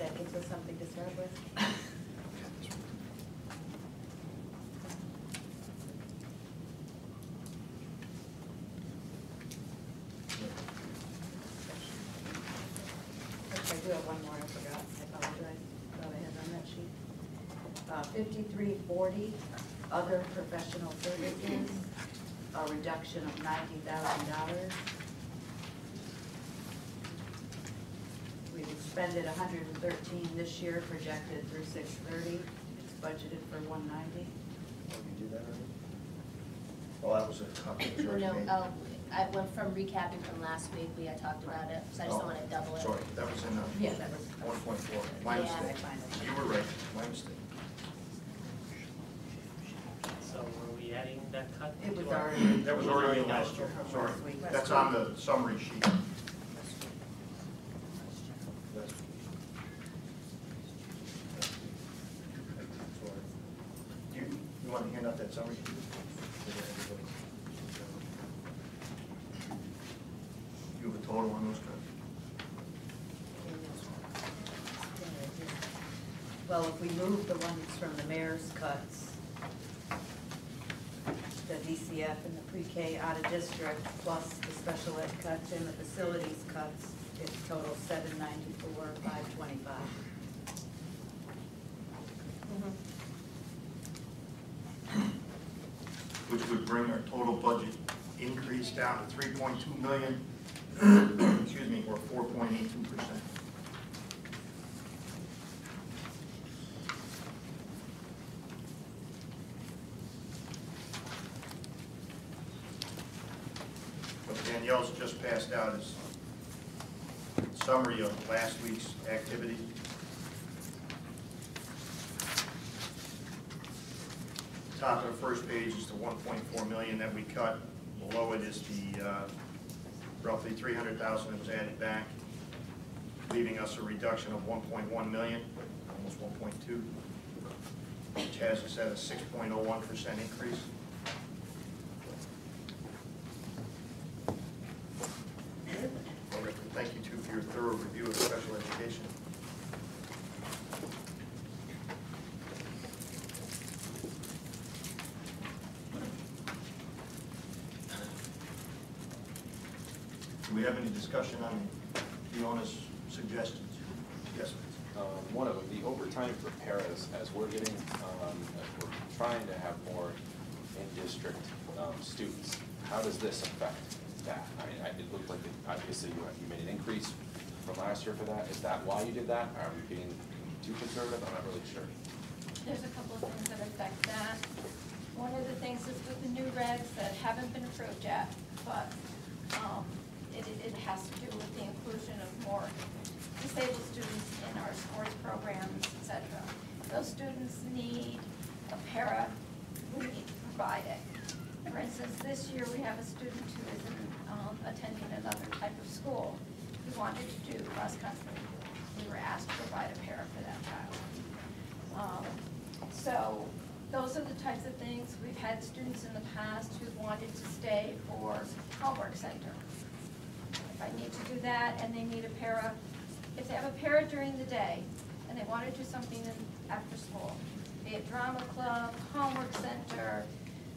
that gives us something to start with. I do have one more, I forgot, I apologize, thought I had on that sheet. 5340, other professional services, a reduction of $90,000. We've expended 113 this year, projected through 6/30. It's budgeted for 190. Oh, you did that already? Well, that was a copy of yours. No, I went from recapping from last week, we had talked about it, so I just don't want to double it. Sorry, that was in Yeah, that was 1.4, my Yeah. mistake. Finally. You were right, my mistake. So were we adding that cut? It was to our- already. That was already in last year, sorry. That's on the summary sheet. You want to hand out that summary sheet? You have a total on those cuts? Well, if we move the ones from the mayor's cuts, the DCF and the pre-K out of district, plus the special ed cuts and the facilities cuts, it's total 794, 525. Which would bring our total budget increase down to 3.2 million, excuse me, or 4.82%. What Danielle's just passed out is a summary of last week's activity. Top of the first page is the 1.4 million that we cut. Below it is the roughly 300,000 that was added back, leaving us a reduction of 1.1 million, almost 1.2, which has us at a 6.01% increase. Thank you too for your thorough review of special education. Do we have any discussion on Fiona's suggestions? Yes, please. One of them, the overtime for paras, as we're getting, as we're trying to have more in-district students, how does this affect that? I mean, it looked like, obviously, you made an increase from last year for that. Is that why you did that? Are we being too conservative? I'm not really sure. There's a couple of things that affect that. One of the things is with the new regs that haven't been approved yet, but it has to do with the inclusion of more disabled students in our sports programs, etc. Those students need a para, we need to provide it. For instance, this year we have a student who is attending another type of school who wanted to do cross country. We were asked to provide a para for that child. So those are the types of things. We've had students in the past who wanted to stay for homework center. If I need to do that and they need a para, if they have a para during the day and they want to do something after school, be it drama club, homework center,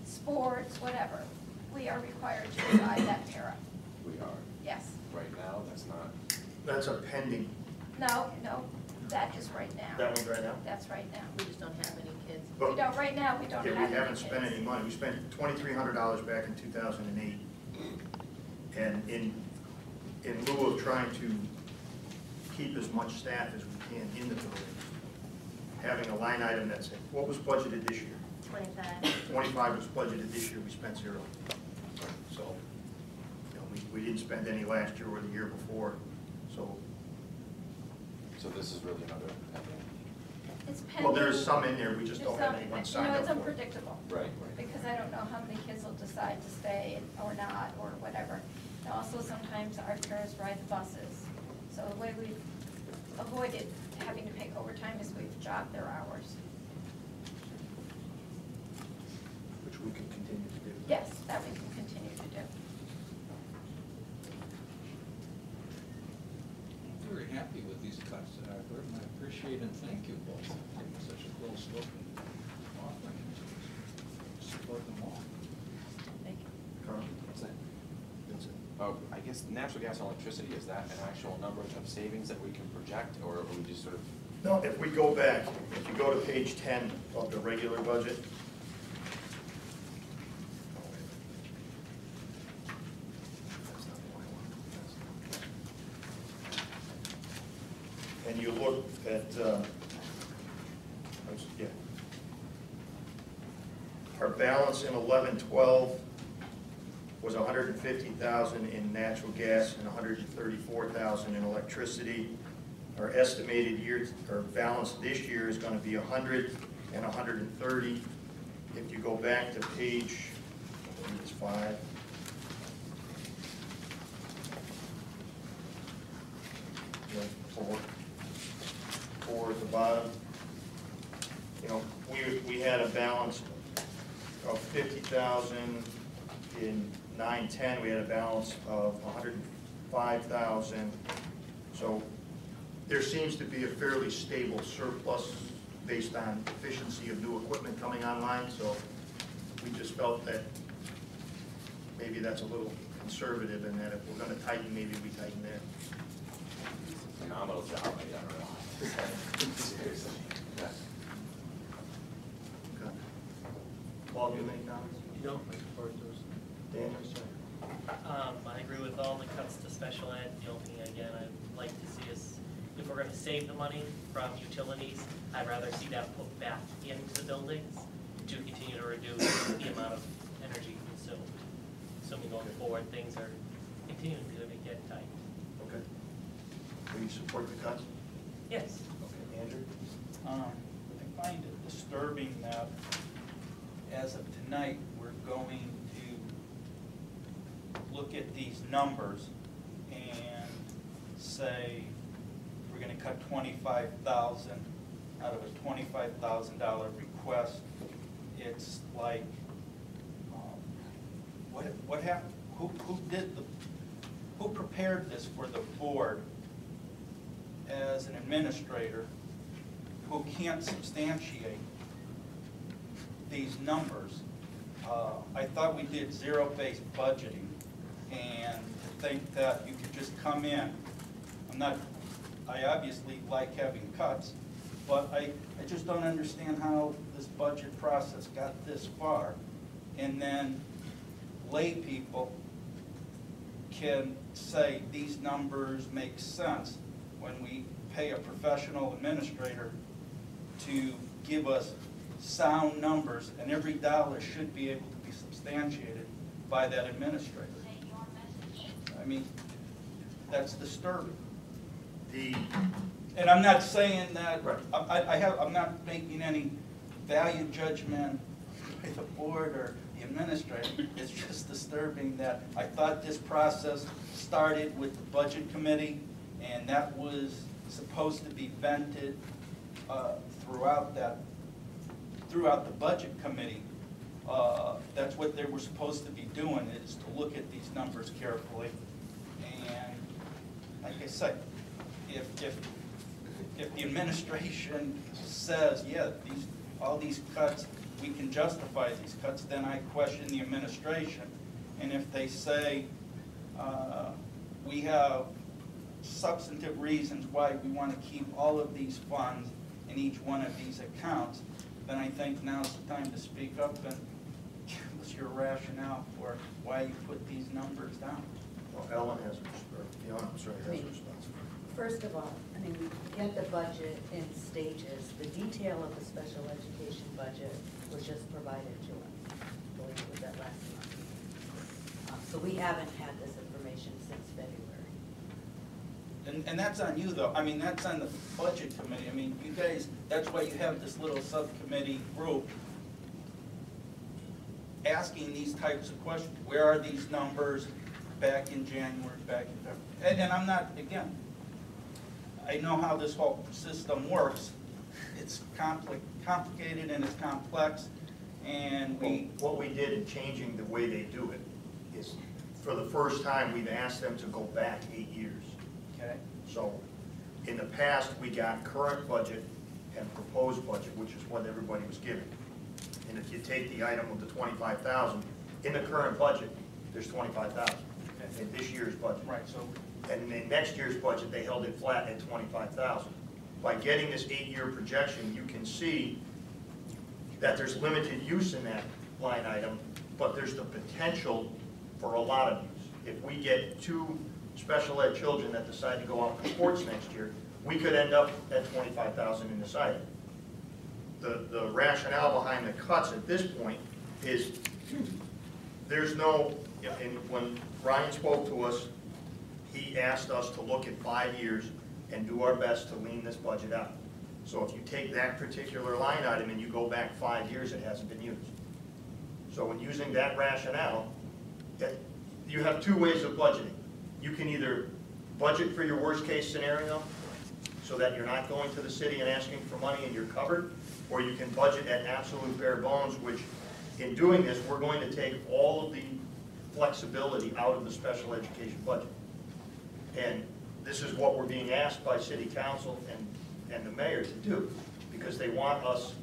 sports, whatever, we are required to provide that para. We are. Yes. Right now, that's not. That's a pending. No, that is right now. That one's right now? That's right now. We just don't have any kids. But, We don't, right now, we don't have any Yeah, we haven't spent kids. any money. We spent $2,300 back in 2008. And in lieu of trying to keep as much staff as we can in the building, having a line item that's, what was budgeted this year? 25. 25 was budgeted this year, we spent 0. So, you know, we didn't spend any last year or the year before, so. So this is really another pending. It's pending. Well, there's some in there, we just There's don't have some, anyone but, signed up it's for it. unpredictable. Right. Because I don't know how many kids will decide to stay or not, or whatever. And also, sometimes our parents ride the buses. So the way we've avoided having to pay overtime is we've jobbed their hours. Which we can continue to do. Yes, that we can continue to do. I'm very happy with these cuts that I've heard, and I appreciate and thank you both for taking such a close look and offering to support them all. Thank you. Carl? That's it. That's it. Oh, I guess natural gas and electricity, is that an actual number of savings that we can project, or are we just sort of? No, if we go back, if you go to page 10 of the regular budget. And you look at, yeah. Our balance in 11-12 was 150,000 in natural gas and 134,000 in electricity. Our estimated year, or balance this year is going to be 100 and 130. If you go back to page, I think it's 5. Yeah, 4 at the bottom. You know, we had a balance of 50,000 in 9-10. We had a balance of 105,000. So there seems to be a fairly stable surplus based on efficiency of new equipment coming online. So we just felt that maybe that's a little conservative, and that if we're going to tighten, maybe we tighten there. Phenomenal job, I don't know. Seriously. Yeah. Okay. Paul, do you make comments? You don't make Part2. Dan? I agree with all the cuts to special ed. The only thing, again, I'd like to see is, if we're gonna save the money from utilities, I'd rather see that put back into the buildings to continue to reduce the amount of energy consumed. Assuming going forward, things are continuing to get tight. Okay. Will you support the cuts? Yes. Okay. Andrew? I find it disturbing that as of tonight, we're going to look at these numbers and say we're going to cut $25,000 out of a $25,000 request. It's like, what happened? Who prepared this for the board as an administrator who can't substantiate these numbers? I thought we did zero-based budgeting, and to think that you could just come in. I obviously like having cuts, but I just don't understand how this budget process got this far. And then lay people can say these numbers make sense when we pay a professional administrator to give us sound numbers, and every dollar should be able to be substantiated by that administrator. I mean, that's disturbing. And I'm not saying that, Right. I'm not making any value judgment by the board or the administrator. It's just disturbing that I thought this process started with the budget committee, and that was supposed to be vented throughout the budget committee. That's what they were supposed to be doing, is to look at these numbers carefully. And like I said, if the administration says, yeah, all these cuts, we can justify these cuts, then I question the administration. And if they say we have substantive reasons why we want to keep all of these funds in each one of these accounts, then I think now's the time to speak up and give us your rationale for why you put these numbers down. Well, Ellen has a response. First of all, I mean, we get the budget in stages. The detail of the special education budget was just provided to us. I believe it was that last month. So we haven't had this information since February. And that's on you, though. I mean, that's on the budget committee. I mean, you guys, that's why you have this little subcommittee group asking these types of questions. Where are these numbers back in January, back in February? And I'm not, again, I know how this whole system works. It's complicated and it's complex, and What we did in changing the way they do it is, for the first time, we've asked them to go back 8 years. Okay. So In the past, we got current budget and proposed budget, which is what everybody was given. And if you take the item of the 25,000, in the current budget, there's 25,000 in this year's budget. Right, so And in next year's budget, they held it flat at 25,000. By getting this 8-year projection, you can see that there's limited use in that line item, but there's the potential for a lot of use. If we get 2 special ed children that decide to go out for sports next year, we could end up at 25,000 in this item. The rationale behind the cuts at this point is there's no, and when Ryan spoke to us, he asked us to look at 5 years and do our best to lean this budget out. So if you take that particular line item and you go back 5 years, it hasn't been used. So when using that rationale, you have 2 ways of budgeting. You can either budget for your worst case scenario so that you're not going to the city and asking for money and you're covered, or you can budget at absolute bare bones, which in doing this, we're going to take all of the flexibility out of the special education budget. And this is what we're being asked by city council and the mayor to do, because they want us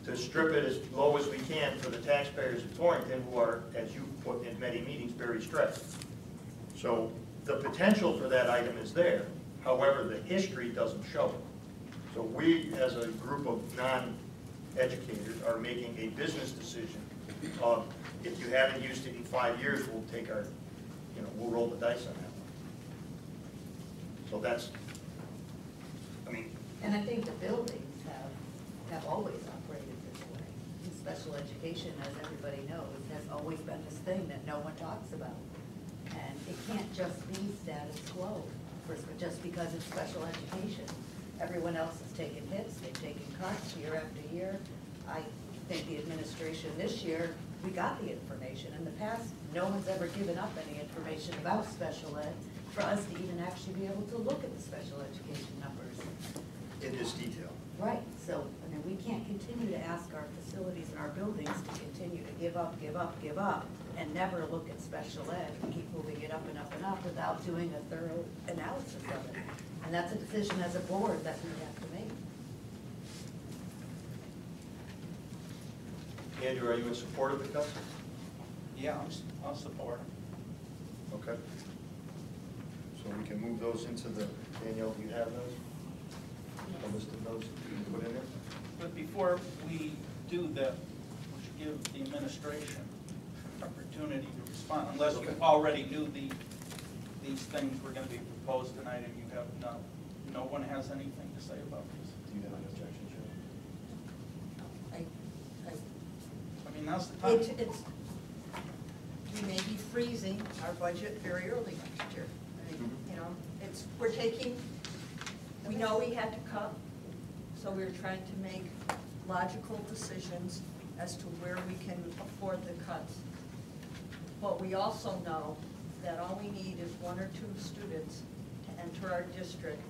to strip it as low as we can for the taxpayers of Torrington, who are, as you put in many meetings, very stressed. So the potential for that item is there. However, the history doesn't show it. So we, as a group of non-educators, are making a business decision of, if you haven't used it in 5 years, we'll take our, we'll roll the dice on that one. So that's, I mean. And I think the buildings have always operated this way. In special education, as everybody knows, has always been this thing that no one talks about. And it can't just be status quo, just because it's special education. Everyone else has taken hits, they've taken cuts year after year. I think the administration this year, we got the information. In the past, no one's ever given up any information about special ed for us to even actually be able to look at the special education numbers. In this detail. Right, so, I mean, we can't continue to ask our facilities and our buildings to continue to give up, and never look at special ed and keep moving it up and up and up without doing a thorough analysis of it. And that's a decision as a board that we have to make. Andrew, are you in support of the cuts? yeah, I'll support it. Okay. So we can move those into the, Danielle, do you have those? A list of those you can put in there? But before we do that, we should give the administration opportunity to respond, unless you already knew these things were going to be proposed tonight and you have no one has anything to say about this. Do you have any objections, Joe? I mean, now's the time. We may be freezing our budget very early next year. I mean, we're taking, we know we had to cut, so we're trying to make logical decisions as to where we can afford the cuts. But we also know that all we need is 1 or 2 students to enter our district.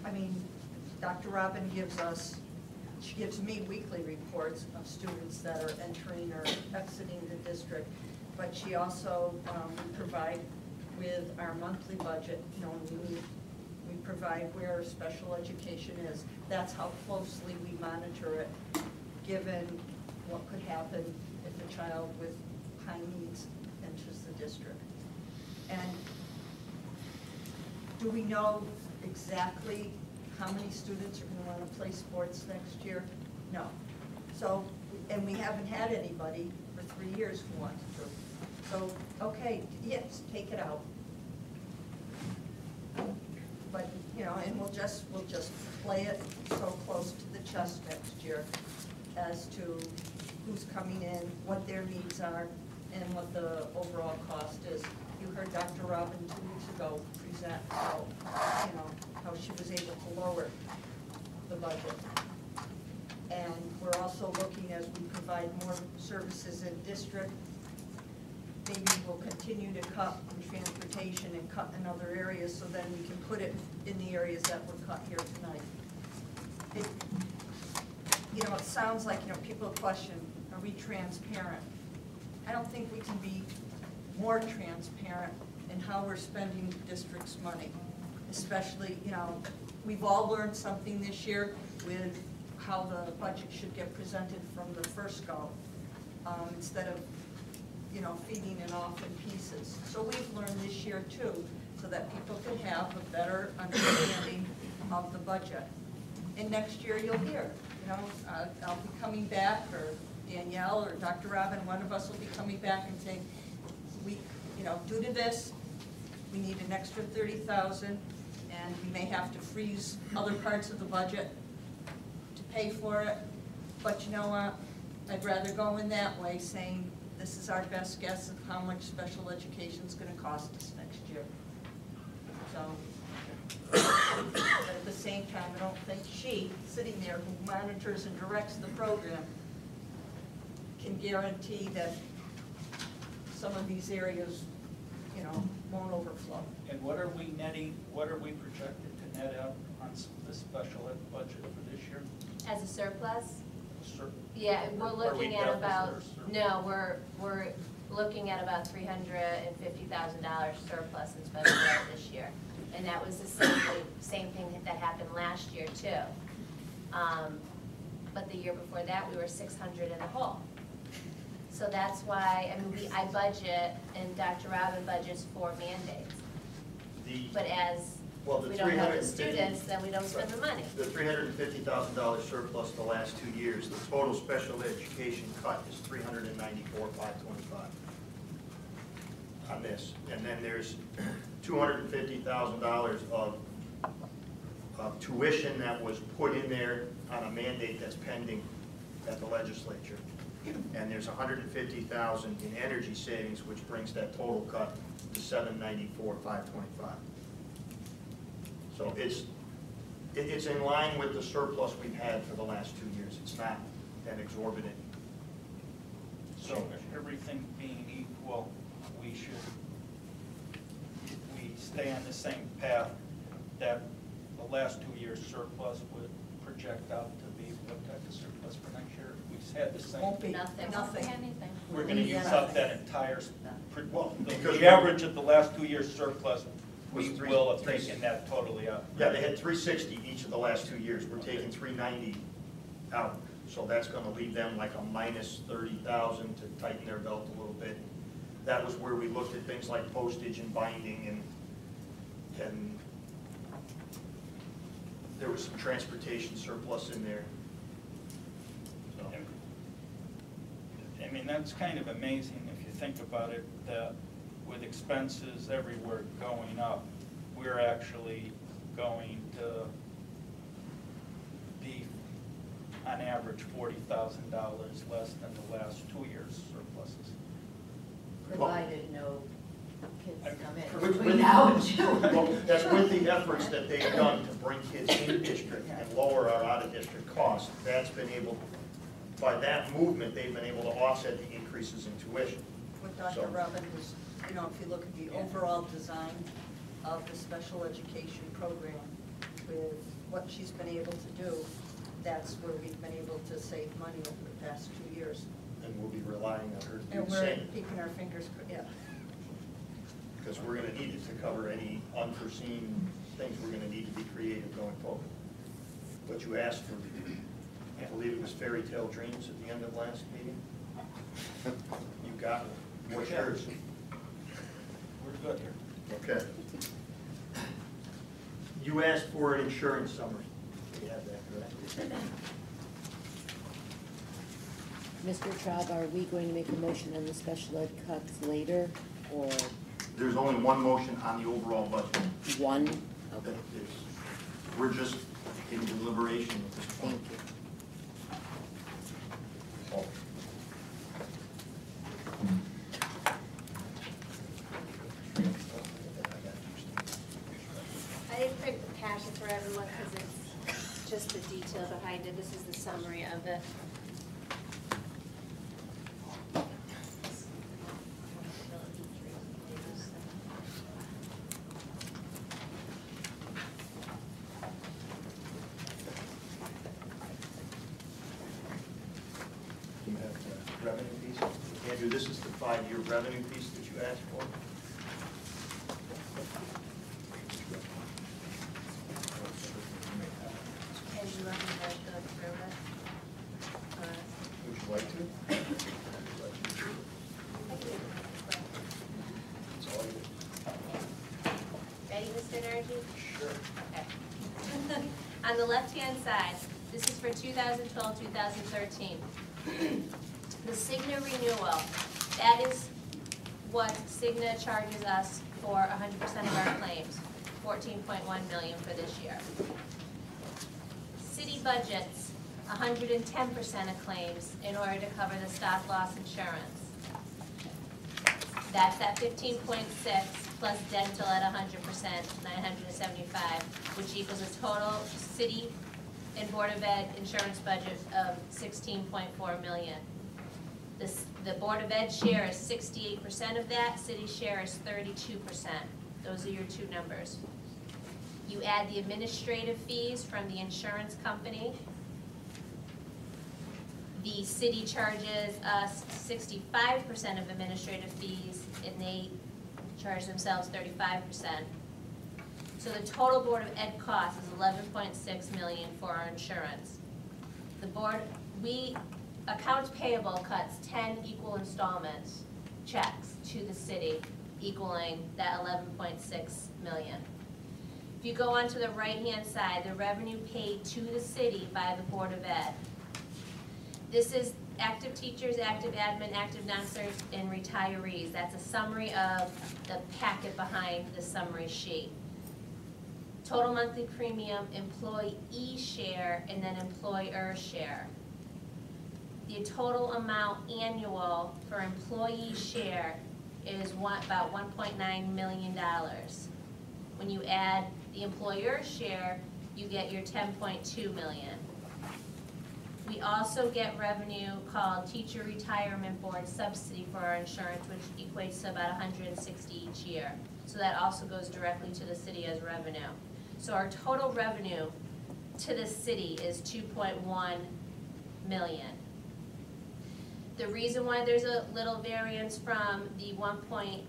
I mean, Dr. Robin she gives me weekly reports of students that are entering or exiting the district, but she also, we provide with our monthly budget, we provide where special education is. That's how closely we monitor it, given what could happen if a child with high needs enters the district. And do we know exactly how many students are going to want to play sports next year? No. So, and we haven't had anybody for 3 years who wants to. So, okay, yes, take it out. But, and we'll just play it so close to the chest next year as to who's coming in, what their needs are, and what the overall cost is. You heard Dr. Robin 2 weeks ago present how she was able to lower the budget. And we're also looking, as we provide more services in district, maybe we'll continue to cut in transportation and cut in other areas, so then we can put it in the areas that were cut here tonight. It sounds like, people question, are we transparent? I don't think we can be more transparent in how we're spending the district's money, especially, we've all learned something this year with how the budget should get presented from the first go, instead of, you know, feeding it off in pieces. So we've learned this year too, so that people can have a better understanding of the budget. And next year you'll hear, you know, I'll be coming back, or Danielle or Dr. Robin, one of us will be coming back and saying, we, you know, due to this, we need an extra 30,000, and we may have to freeze other parts of the budget to pay for it. But you know what? I'd rather go in that way, saying this is our best guess of how much special education's gonna cost us next year. So, but at the same time, I don't think she, sitting there, who monitors and directs the program, can guarantee that some of these areas, you know, won't overflow. And what are we netting, what are we projected to net out on the special ed budget for this year? As a surplus? Sir? Yeah, we're Are we looking at deficit about, or surplus? no, we're looking at about $350,000 surplus in special ed this year. And that was the same thing that happened last year too. But the year before that, we were 600 in the hole. So that's why, I mean, I budget, and Dr. Robin budgets for mandates. But as Well, the we don't have the 350 students, then we don't spend the money. The $350,000 surplus the last 2 years, the total special education cut is $394,525 on this. And then there's $250,000 of tuition that was put in there on a mandate that's pending at the legislature. And there's $150,000 in energy savings, which brings that total cut to $794,525. So it's in line with the surplus we've had for the last 2 years. It's not that exorbitant. So everything being equal, we stay on the same path that the last 2 years surplus would project out to be. What type of surplus for next year? We had the same. Won't be, Nothing. nothing. Anything. We're gonna use up that entire, Well, because the average of the last 2 years surplus, we Was will have 360. taken that totally out. Yeah, they had 360 each of the last 2 years. We're taking 390 out. So that's gonna leave them like a minus 30,000 to tighten their belt a little bit. That was where we looked at things like postage and binding, and there was some transportation surplus in there. So, I mean, that's kind of amazing if you think about it, that with expenses everywhere going up, we're actually going to be, on average, $40,000 less than the last 2 years surpluses. Provided no kids come in With- between now and June. well, that's with the efforts that they've done to bring kids in district and lower our out-of-district costs. That's been able, by that movement, they've been able to offset the increases in tuition. What Dr. So- Robin was, you know, if you look at the overall design of the special education program with what she's been able to do, that's where we've been able to save money over the past 2 years. And we'll be relying on her to do And the we're same, keeping our fingers, yeah. because we're gonna need it to cover any unforeseen things. We're gonna need to be creative going forward. What you asked for, I believe it was fairy tale dreams at the end of last meeting. You got it. What's yours? We're good here. Okay. You asked for an insurance summary. You have that, correct? Mr. Traub, are we going to make a motion on the special ed cuts later, or There's only one motion on the overall budget. one? That Okay, is- We're just in deliberation at this point. thank you. So, I didn't print the packet for everyone because it's just the detail behind it. This is the summary of it. You have the revenue piece. Andrew, this is the 5-year revenue piece that you asked for. On the left-hand side, this is for 2012, 2013. The Cigna renewal, that is what Cigna charges us for 100% of our claims, 14.1 million for this year. City budgets 110% of claims in order to cover the stop loss insurance. That's at 15.6 plus dental at 100%, 975, which equals a total city and Board of Ed insurance budget of 16.4 million. The Board of Ed share is 68% of that, city share is 32%. Those are your two numbers. You add the administrative fees from the insurance company. The city charges us 65% of administrative fees, and they charge themselves 35%. So the total Board of Ed cost is 11.6 million for our insurance. The board, accounts payable cuts 10 equal installments, checks to the city, equaling that 11.6 million. If you go on to the right-hand side, the revenue paid to the city by the Board of Ed. This is active teachers, active admin, active non-cert, and retirees. That's a summary of the packet behind the summary sheet. Total monthly premium, employee share, and then employer share. The total amount annual for employee share is about $1.9 million. When you add the employer share, you get your 10.2 million. We also get revenue called Teacher Retirement Board subsidy for our insurance, which equates to about 160 each year. So that also goes directly to the city as revenue. So our total revenue to the city is 2.1 million. The reason why there's a little variance from the 1.9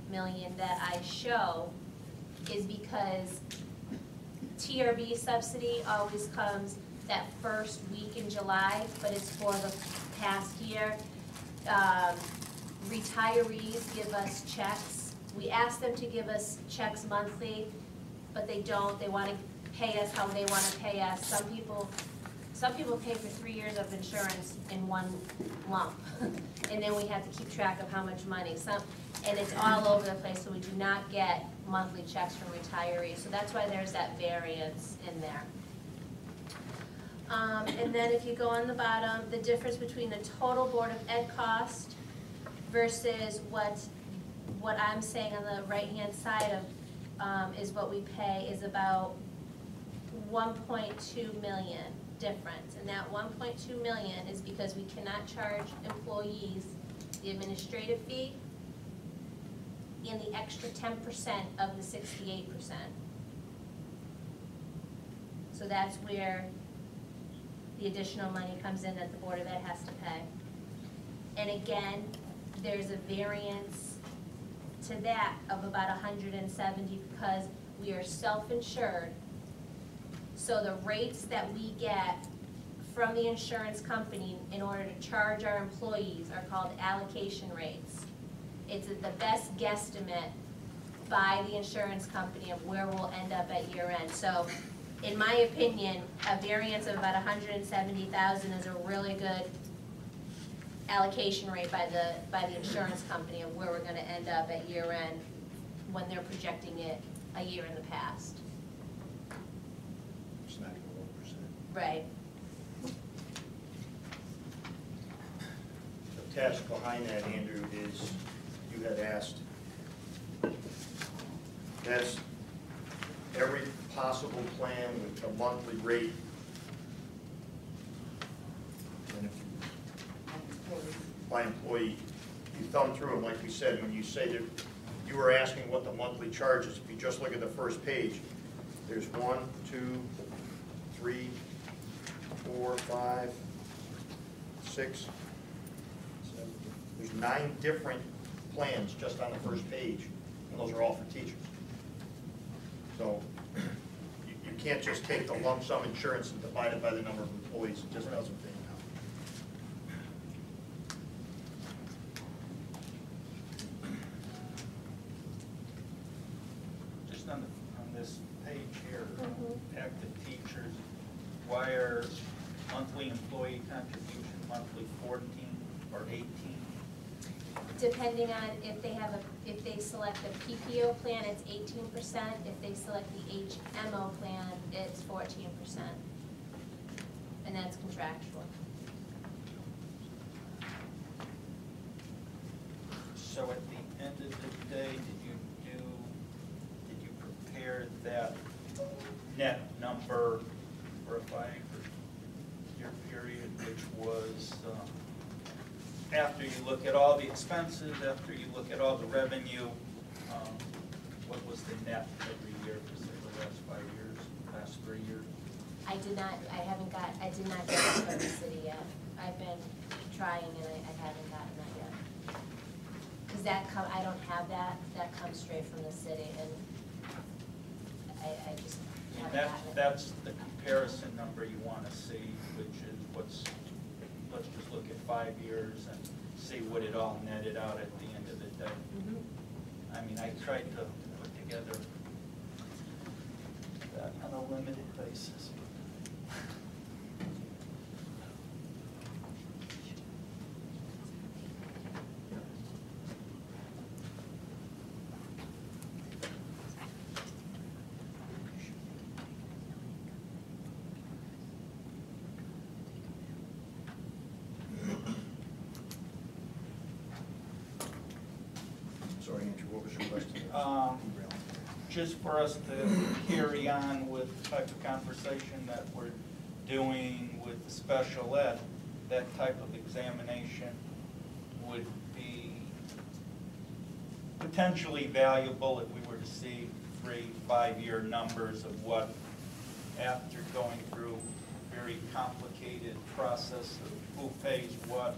million that I show is because TRB subsidy always comes that first week in July, but it's for the past year. Retirees give us checks. We ask them to give us checks monthly, but they don't. They want to pay us how they want to pay us. Some people pay for 3 years of insurance in one lump, and then we have to keep track of how much money. And it's all over the place, so we do not get monthly checks from retirees. So that's why there's that variance in there. And then if you go on the bottom, the difference between the total Board of Ed cost versus what I'm saying on the right-hand side of is what we pay is about 1.2 million difference. And that 1.2 million is because we cannot charge employees the administrative fee and the extra 10% of the 68%. So that's where the additional money comes in that the Board of Ed has to pay. And again, there's a variance to that of about 170 because we are self-insured. So the rates that we get from the insurance company in order to charge our employees are called allocation rates. It's the best guesstimate by the insurance company of where we'll end up at year end. So in my opinion, a variance of about 170,000 is a really good allocation rate by the insurance company of where we're going to end up at year end when they're projecting it a year in the past. It's not even 1%. Right. The task behind that, Andrew, is you had asked, that's every possible plan with a monthly rate. And if you, by employee, you thumb through them, like we said, when you say that you were asking what the monthly charge is, if you just look at the first page, there's 1, 2, 3, 4, 5, 6, 7. There's 9 different plans just on the first page, and those are all for teachers. So you can't just take the lump sum insurance and divide it by the number of employees. It just doesn't pay out. Just on this page here, active teachers. require monthly employee contribution, monthly 14 or 18? Depending on if they select the PPO plan, it's 18%. If they select the HMO plan, it's 14%. And that's contractual. So at the end of the day, did you prepare that net number for a 5-year period, which was, after you look at all the expenses, after you look at all the revenue, what was the net every year for say the last 5 years, last 3 years? I did not get it from the city yet. I've been trying and I haven't gotten that yet. Because I don't have that, that comes straight from the city and I just haven't gotten it. That's the comparison number you want to see, which is let's just look at 5 years and see what it all netted out at the end of the day. Mm-hmm. I mean, I tried to put together that on a limited basis. Sorry, Andrew, what was your question? Just for us to carry on with the type of conversation that we're doing with the special ed, that type of examination would be potentially valuable if we were to see 3-5-year numbers of what, after going through a very complicated process of who pays what,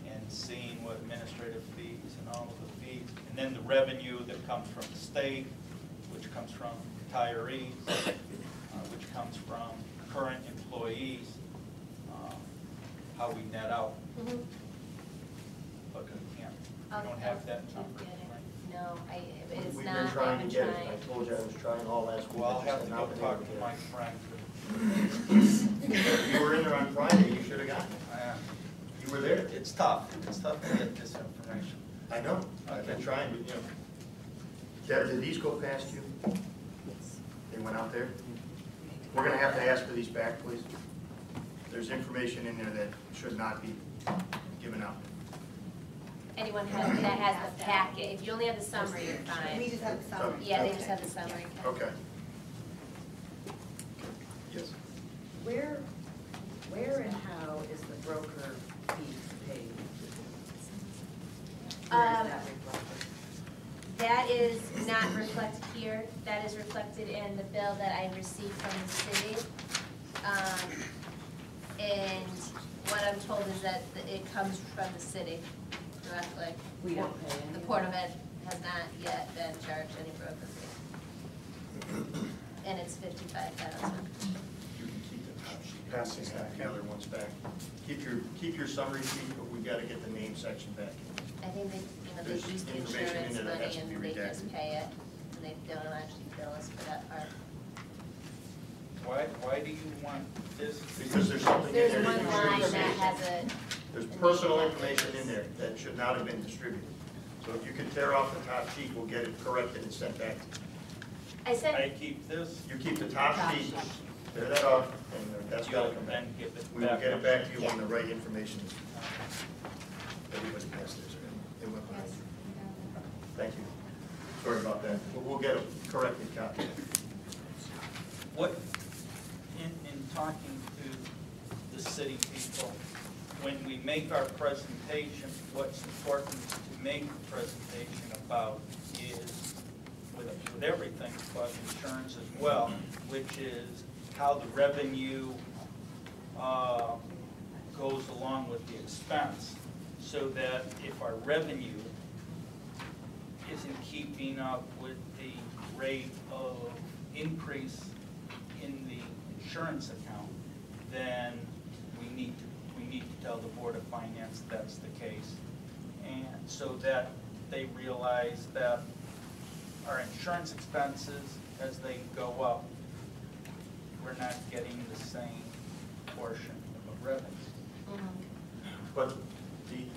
and seeing what administrative fees and all of the fees, and then the revenue that comes from the state, which comes from retirees, which comes from current employees, how we net out. Mm-hmm. But we don't have that number. No, it's We've not, been I've trying been to get it. trying. I told you I was trying all last week. Well, I'll I just have to go not been talk able to get my it. friend. If you were in there on Friday, you should have gotten it. You were there. It's tough to get this information. I know, I've been trying, but, you know. Deb, did these go past you? They went out there? We're gonna have to ask for these back, please. There's information in there that should not be given out. Anyone that has the packet, if you only have the summary, you're fine. We just have the summary. Yeah, they just have the summary. Okay. Yes. Where and how is the broker fee paid? Where is that reflected? That is not reflected here. That is reflected in the bill that I received from the city. And what I'm told is that it comes from the city directly. We don't pay any. The Port of Ed has not yet been charged any broker fee. And it's $55,000. You can keep the top sheet, passing the other ones back. Keep your summary sheet, but we gotta get the name section back. I think they There's use the information in insurance there that money has to be and they just redacted. pay it. And they don't actually bill us for that part. Why do you want this? Because there's something in There's there that one you line shouldn't that see. has a. There's a name personal that information is- in there that should not have been distributed. So if you could tear off the top sheet, we'll get it corrected and sent back. I sent, I keep this, You keep the top sheet, tear that off, and that's gotta you'll come back. then give it We will back. get it back to you when the right information is. Everybody passed theirs. It went behind yes. you. Thank you. Sorry about that. We'll get a corrected copy. What, in talking to the city people, when we make our presentation, what's important to make the presentation about is, with everything, but insurance as well, which is how the revenue goes along with the expense, so that if our revenue isn't keeping up with the rate of increase in the insurance account, then we need to tell the Board of Finance that's the case. And so that they realize that our insurance expenses, as they go up, we're not getting the same portion of revenue. But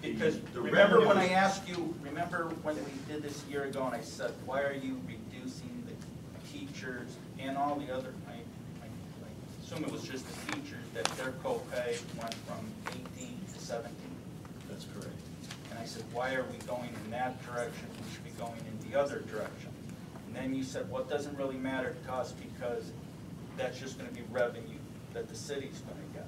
Because the remember when I revenue- asked you, remember when we did this a year ago and I said, why are you reducing the teachers and all the other, I assume it was just the teachers, that their copay went from 18 to 17? That's correct. And I said, why are we going in that direction? We should be going in the other direction. And then you said, well, it doesn't really matter to us because that's just gonna be revenue that the city's gonna get.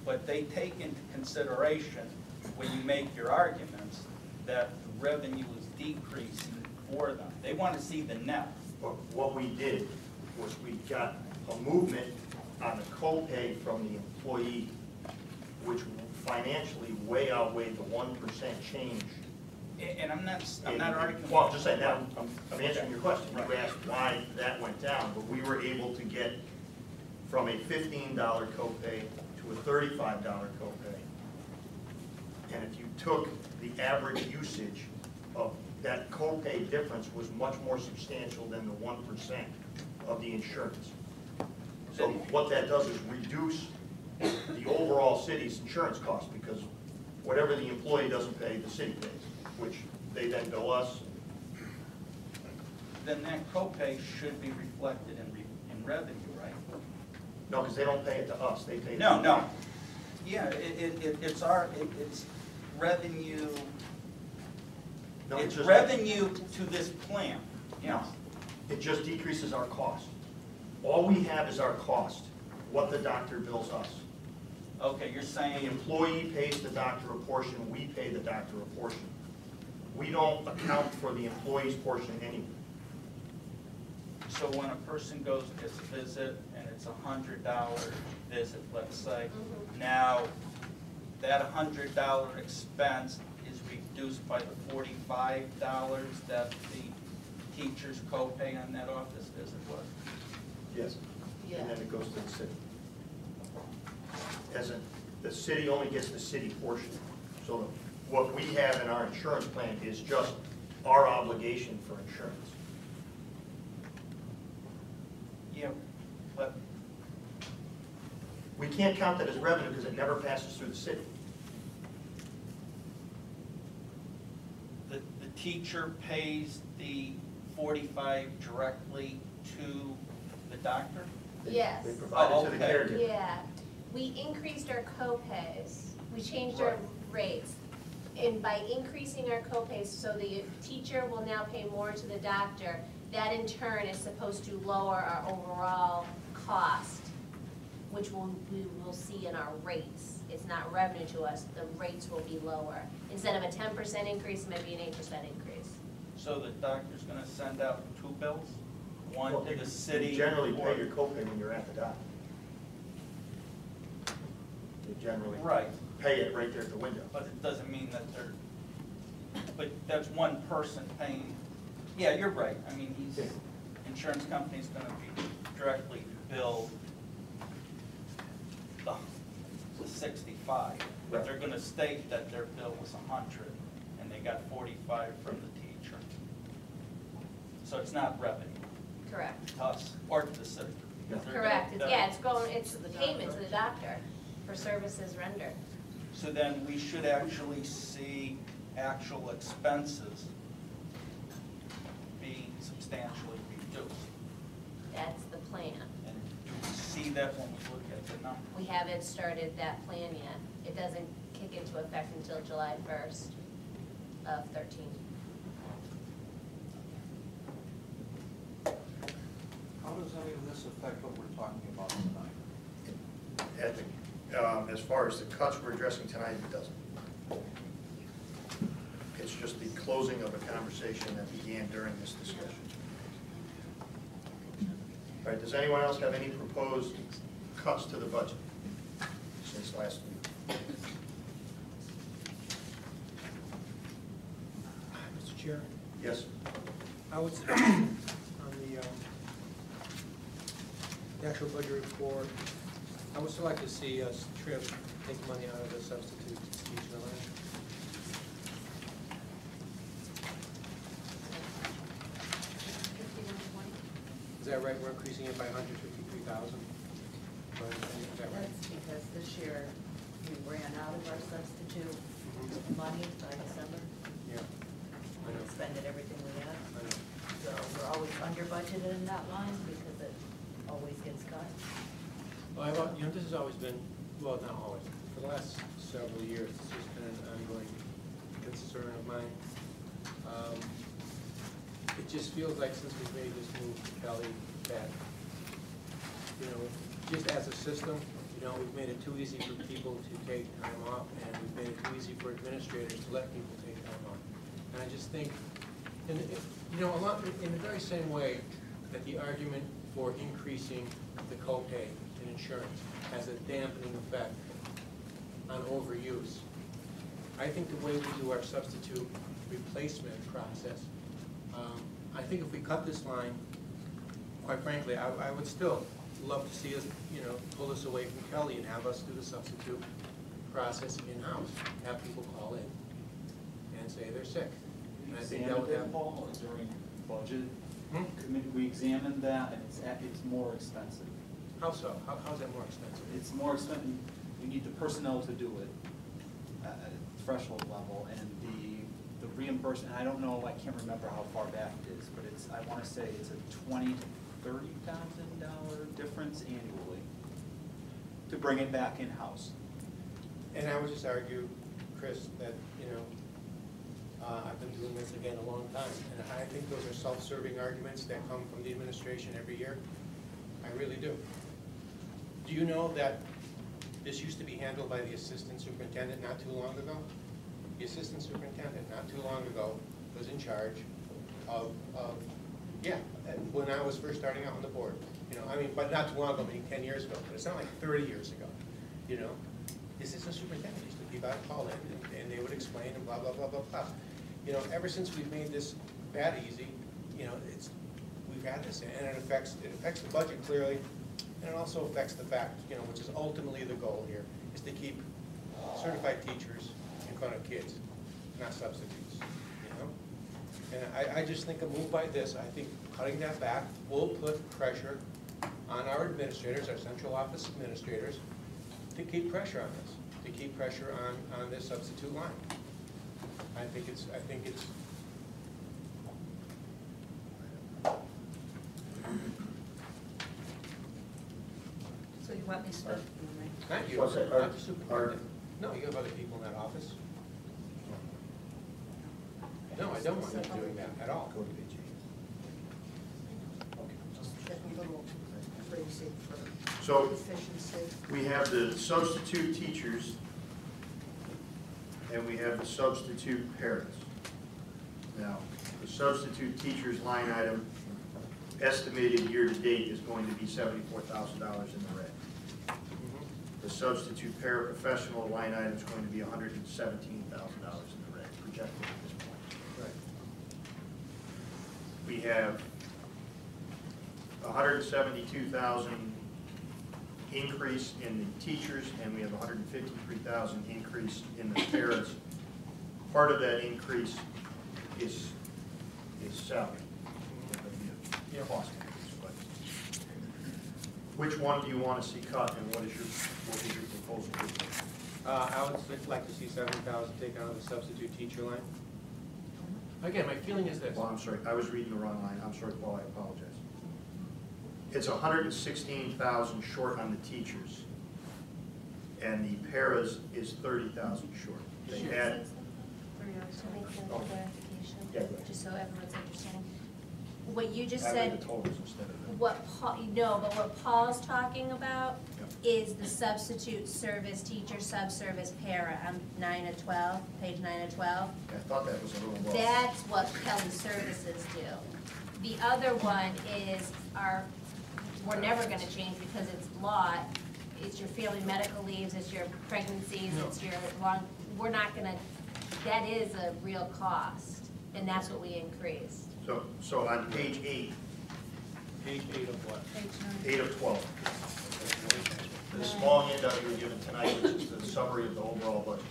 But they take into consideration, when you make your arguments, that the revenue is decreasing for them. They wanna see the net. But what we did was we got a movement on the copay from the employee, which financially way outweighed the 1% change. And I'm not arguing. Well, I'm just saying, that, I'm answering your question. You asked why that went down, but we were able to get from a $15 copay to a $35 copay. And if you took the average usage of that copay difference was much more substantial than the 1% of the insurance. So what that does is reduce the overall city's insurance cost, because whatever the employee doesn't pay, the city pays, which they then bill us. Then that copay should be reflected in revenue, right? No, because they don't pay it to us, they pay it to No, them. no. Yeah, it's revenue, No, it's just- revenue to this plan, yes. It just decreases our cost. All we have is our cost, what the doctor bills us. Okay, you're The saying, employee pays the doctor a portion, we pay the doctor a portion. We don't account for the employee's portion anyway. so when a person goes to this visit and it's $100 visit, let's say, now that $100 expense is reduced by the $45 that the teacher's copay on that office visit was? Yes. And then it goes to the city. The city only gets the city portion. So what we have in our insurance plan is just our obligation for insurance. Yeah, but We can't count that as revenue because it never passes through the city. the teacher pays the 45 directly to the doctor? Yes. They provide it to the Oh, okay. caregiver. Yeah, we increased our co-pays, we changed our Right. rates. And by increasing our co-pays, so the teacher will now pay more to the doctor, that in turn is supposed to lower our overall cost, which we will see in our rates. It's not revenue to us, the rates will be lower. Instead of a 10% increase, maybe an 8% increase. So the doctor's gonna send out 2 bills? One Well, to the city? You generally or- pay your copay when you're at the doctor. You generally Right, pay it right there at the window. but it doesn't mean that they're, but that's one person paying, yeah, you're right, I mean, Yeah. insurance company's gonna be directly billed the 65, but Right. they're gonna state that their bill was 100, and they got 45 from the teacher. So it's not revenue Correct. to us or to the city. because they're gonna- Correct, it's the payment to the doctor for services rendered. So then we should actually see actual expenses being substantially reduced. That's the plan. And do we see that when we look at the number? We haven't started that plan yet. It doesn't kick into effect until July 1st of 13. How does any of this affect what we're talking about tonight? As far as the cuts we're addressing tonight, it doesn't. It's just the closing of a conversation that began during this discussion. All right, does anyone else have any proposed cuts to the budget since last week? Mr. Chair, Yes? I would say on the actual budget report, I would still like to see us take money out of the substitute teacher line. Is that right? We're increasing it by 153,000. my understanding, is that right? That's because this year we ran out of our substitute money by December. Yeah, I We know, expended everything we had. I know. So we're always under budgeted in that line because it always gets cut. Well, this has always been, well, not always, for the last several years, this has been an ongoing concern of mine. It just feels like since we've made this move, Kelly, that, just as a system, we've made it too easy for people to take time off, and we've made it too easy for administrators to let people take time off. And I just think, in the very same way that the argument for increasing the copay in insurance has a dampening effect on overuse, I think the way we do our substitute replacement process, I think if we cut this line, quite frankly, I would still love to see us, pull this away from Kelly and have us do the substitute process in-house, have people call in and say they're sick. And I think that would have. Paul, during budget Hmm? committee, we examined that, and it's more expensive. How so? How's that more expensive? It's more expensive, we need the personnel to do it at a threshold level, and the reimbursement, I don't know, I can't remember how far back it is, but I want to say it's a $20,000 to $30,000 difference annually to bring it back in-house. And I would just argue, Chris, that, I've been doing this again a long time, and I think those are self-serving arguments that come from the administration every year. I really do. Do you know that this used to be handled by the assistant superintendent not too long ago? The assistant superintendent not too long ago was in charge of when I was first starting out on the board. But not too long ago, I mean 10 years ago, but it's not like 30 years ago, The assistant superintendent used to be about to call in, and they would explain and blah, blah, blah, blah, blah. Ever since we've made this that easy, we've had this, and it affects the budget clearly, and it also affects the fact, which is ultimately the goal here, is to keep certified teachers in front of kids, not substitutes, And I just think a move like this, I think cutting that back will put pressure on our administrators, our central office administrators, to keep pressure on this, to keep pressure on this substitute line. I think it's. So you want me to start? Not you, What's that? not the superintendent. No, you have other people in that office. No, I don't want you doing that at all. Just get a little phrasing for So efficiency. we have the substitute teachers and we have the substitute parents. Now, the substitute teachers line item estimated year-to-date is going to be $74,000 in the red. The substitute paraprofessional line item is going to be $117,000 in the red, projected at this point. Right. We have 172,000 increase in the teachers, and we have 153,000 increase in the paras. Part of that increase is salary. Cost increase, but which one do you want to see cut, and what is your proposal? I would like to see 7,000 taken out of the substitute teacher line. Again, my feeling is this. Well, I'm sorry, I was reading the wrong line. I'm sorry, Paul, I apologize. It's 116,000 short on the teachers, and the paras is 30,000 short. They had, To make the Oh. clarification, Yeah, go ahead. just so everyone's understanding. What you just I read said, the totals instead of the. what Paul's talking about Yeah. is the substitute service teacher, subservice para, on 9 of 12, page 9 of 12. I thought that was a little low. That's what Kelly Services do. The other one is we're never gonna change because it's law. It's your family medical leaves, it's your pregnancies, No. it's your we're not gonna, that is a real cost, and that's what we increased. So on page 8, Page 8 of what? 8 of 12, the small handout you were given tonight, which is the summary of the overall budget.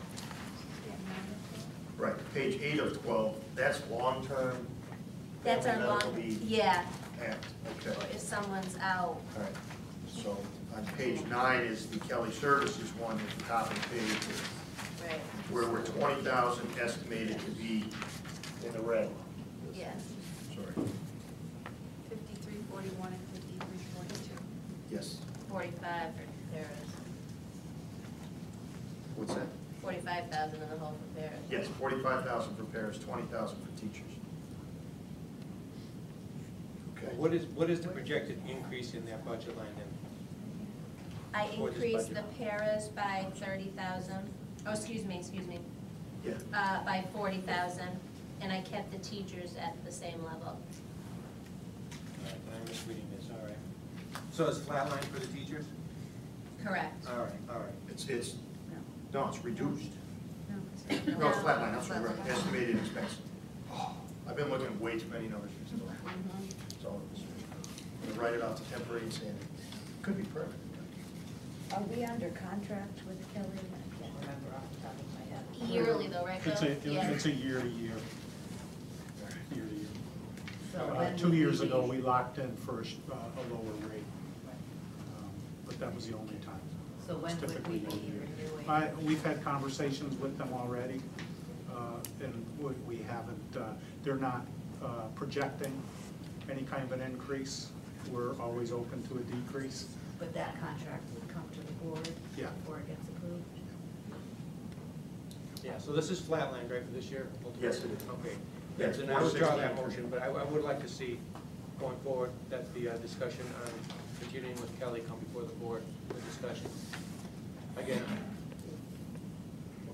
Right, page 8 of 12, that's long-term. That's our family medical long, leave yeah, act, okay. or if someone's out. All right, so On page 9 is the Kelly Services one at the top of the page, Right, where we're 20,000 estimated to be in the red. yes. Sorry. 5341 and 5342. Yes. 45 for Paris. What's that? 45,000 in the hole for Paris. Yes, 45,000 for Paris, 20,000 for teachers. Okay. What is the projected increase in that budget line then? I For this increased the budget. paras by 30,000, oh, excuse me, Yeah. by 40,000, and I kept the teachers at the same level. All right, I'm just reading this, all right. So it's flatline for the teachers? Correct. All right, all right. It's no, it's reduced. No, No, it's flatline, I'm sorry, right, estimated expense. Oh, I've been looking at way too many numbers for this. Mhm. So I'm gonna write it out to temporary insanity. Could be permanent. Are we under contract with Kelly? I can't remember off the top of my head. Yearly though, right, Bill? It's a year to year. Year to year. So when 2 would years we ago, be- we locked in for a lower rate. But that was the only time. So when It's would we typically be a year. renewing? We've had conversations with them already, and we haven't, they're not projecting any kind of an increase. We're always open to a decrease. But that contract would come to the board Yeah. before it gets approved? Yeah, so this is flatline, right, for this year? Yes, it is. Okay. Yes, And I withdraw 416. that motion, but I would like to see, going forward, that the discussion on continuing with Kelly come before the board for discussion. Again,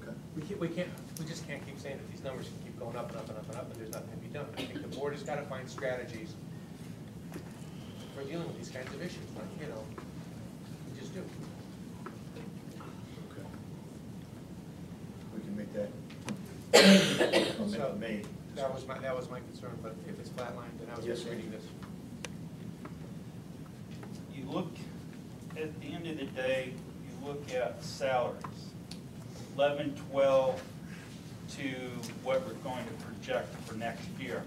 Okay. we just can't keep saying that these numbers can keep going up and up and up and up, and there's nothing to be done. I think the board has got to find strategies for dealing with these kinds of issues, like, you know, we just do. Okay. We can make that So, May. that was my concern, but if it's flatlined, then I was Yes, just sir. reading this. You look, at the end of the day, you look at salaries, 11, 12 to what we're going to project for next year.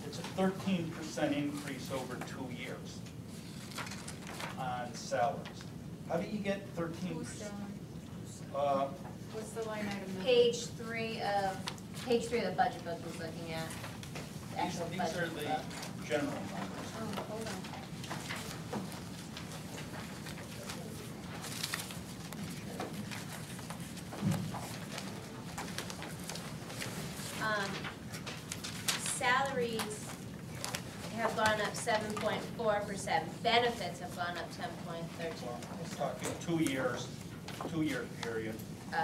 It's a 13% increase over 2 years on salaries. How do you get 13%? Who's salary? What's the line item number? Page 3 of the budget book was looking at, the actual These are budget the book. general numbers. Oh, hold on. Salaries have gone up 7.4%, benefits have gone up 10.13%. Talking 2 years, 2-year period,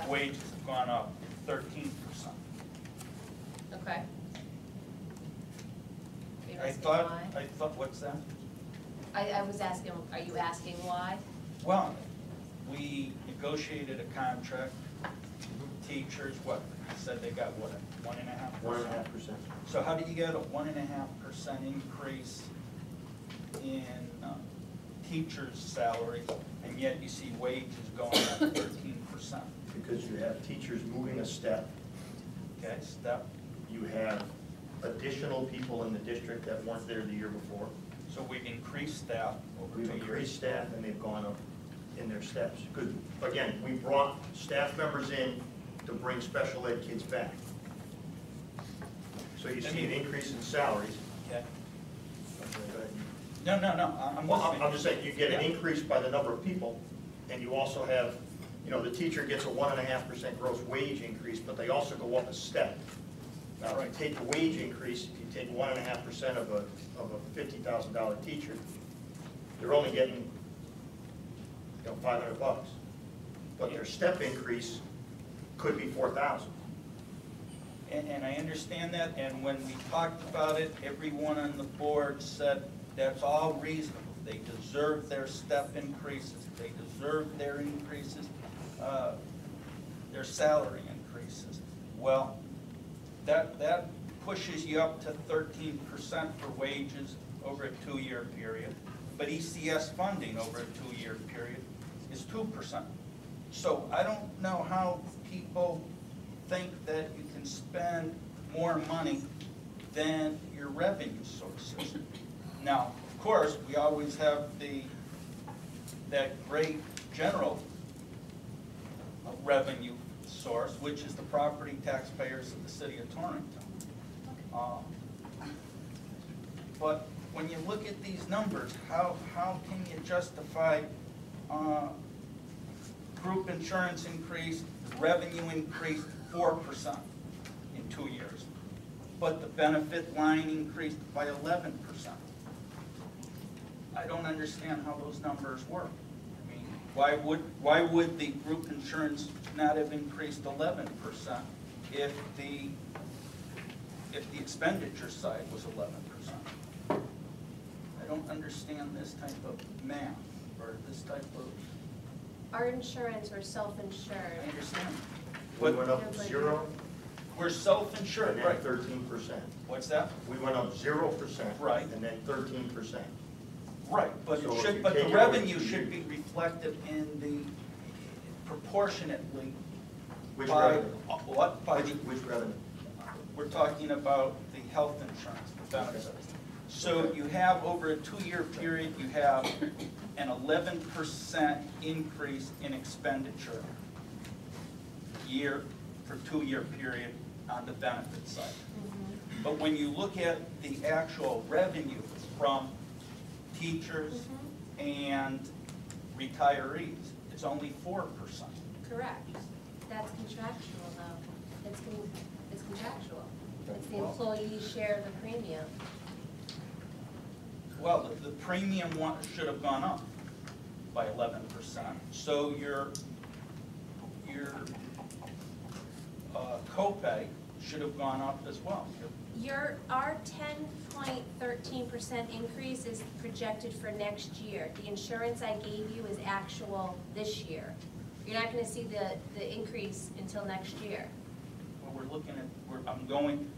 wages have gone up 13%. Okay. You're I asking thought, why? what's that? I was asking, are you asking why? Well, we negotiated a contract, teachers, what, said they got what, 1.5%? 1.5%. So how do you get a 1.5% increase in teachers' salaries, and yet you see wages going up 13%? Because you have teachers moving a step. Okay, step, You have additional people in the district that weren't there the year before. so we've increased staff over 2 We've years. increased staff and they've gone up in their steps. Because, again, we brought staff members in to bring special ed kids back. So you see an increase in salaries. Okay. Go ahead. No, I'm Well, listening. I'm just saying, you get an Yeah. increase by the number of people, and you also have, you know, the teacher gets a 1.5% gross wage increase, but they also go up a step. Now, if you take the wage increase, if you take 1.5% of a $50,000 teacher, they're only getting, you know, $500. But their step increase could be 4,000. And I understand that, and when we talked about it, everyone on the board said that's all reasonable. They deserve their step increases, they deserve their increases, their salary increases. Well, that pushes you up to 13% for wages over a 2-year period, but ECS funding over a 2-year period is 2%. So I don't know how people think that you can spend more money than your revenue sources. Now, Of course, we always have that great general revenue source, which is the property taxpayers of the city of Torrington. But when you look at these numbers, how can you justify group insurance increase, revenue increased 4% in 2 years, but the benefit line increased by 11%? I don't understand how those numbers work. I mean, why would the group insurance not have increased 11% if the expenditure side was 11%? I don't understand this type of math or this type of. Our insurance, we're I self-insured. understand. We But went up 0 we're self-insured, and then right? 13%. What's that? We went up 0%. Right. And then 13%. Right, but So it if should, you but the take away revenue 2 should be years. reflected in the proportionately Which by, revenue? what, by the, Which revenue? we're talking about the health insurance, the benefits. So you have, over a 2-year period, you have an 11% increase in expenditure year, for 2-year period on the benefit side. But when you look at the actual revenue from teachers and retirees, it's only 4%. Correct. That's contractual though. It's contractual. It's the employee's share of the premium. Well, the premium should have gone up by 11%. So your copay should have gone up as well. Our 10.13% increase is projected for next year. The insurance I gave you is actual this year. You're not gonna see the increase until next year. Well, we're looking at, I'm doing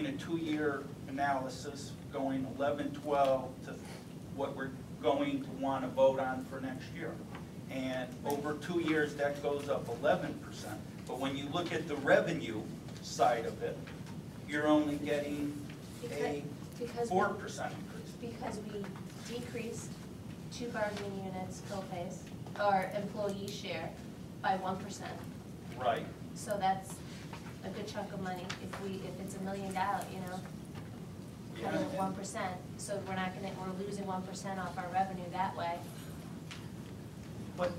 a 2-year analysis, going 11, 12 to what we're going to want to vote on for next year. And over 2 years, that goes up 11%. But when you look at the revenue side of it, you're only getting a 4% increase. Because we decreased 2 bargaining units copays, or employee share, by 1%. Right. So that's a good chunk of money if it's $1 million, you know, cut it Yeah. 1%. So we're losing 1% off our revenue that way. But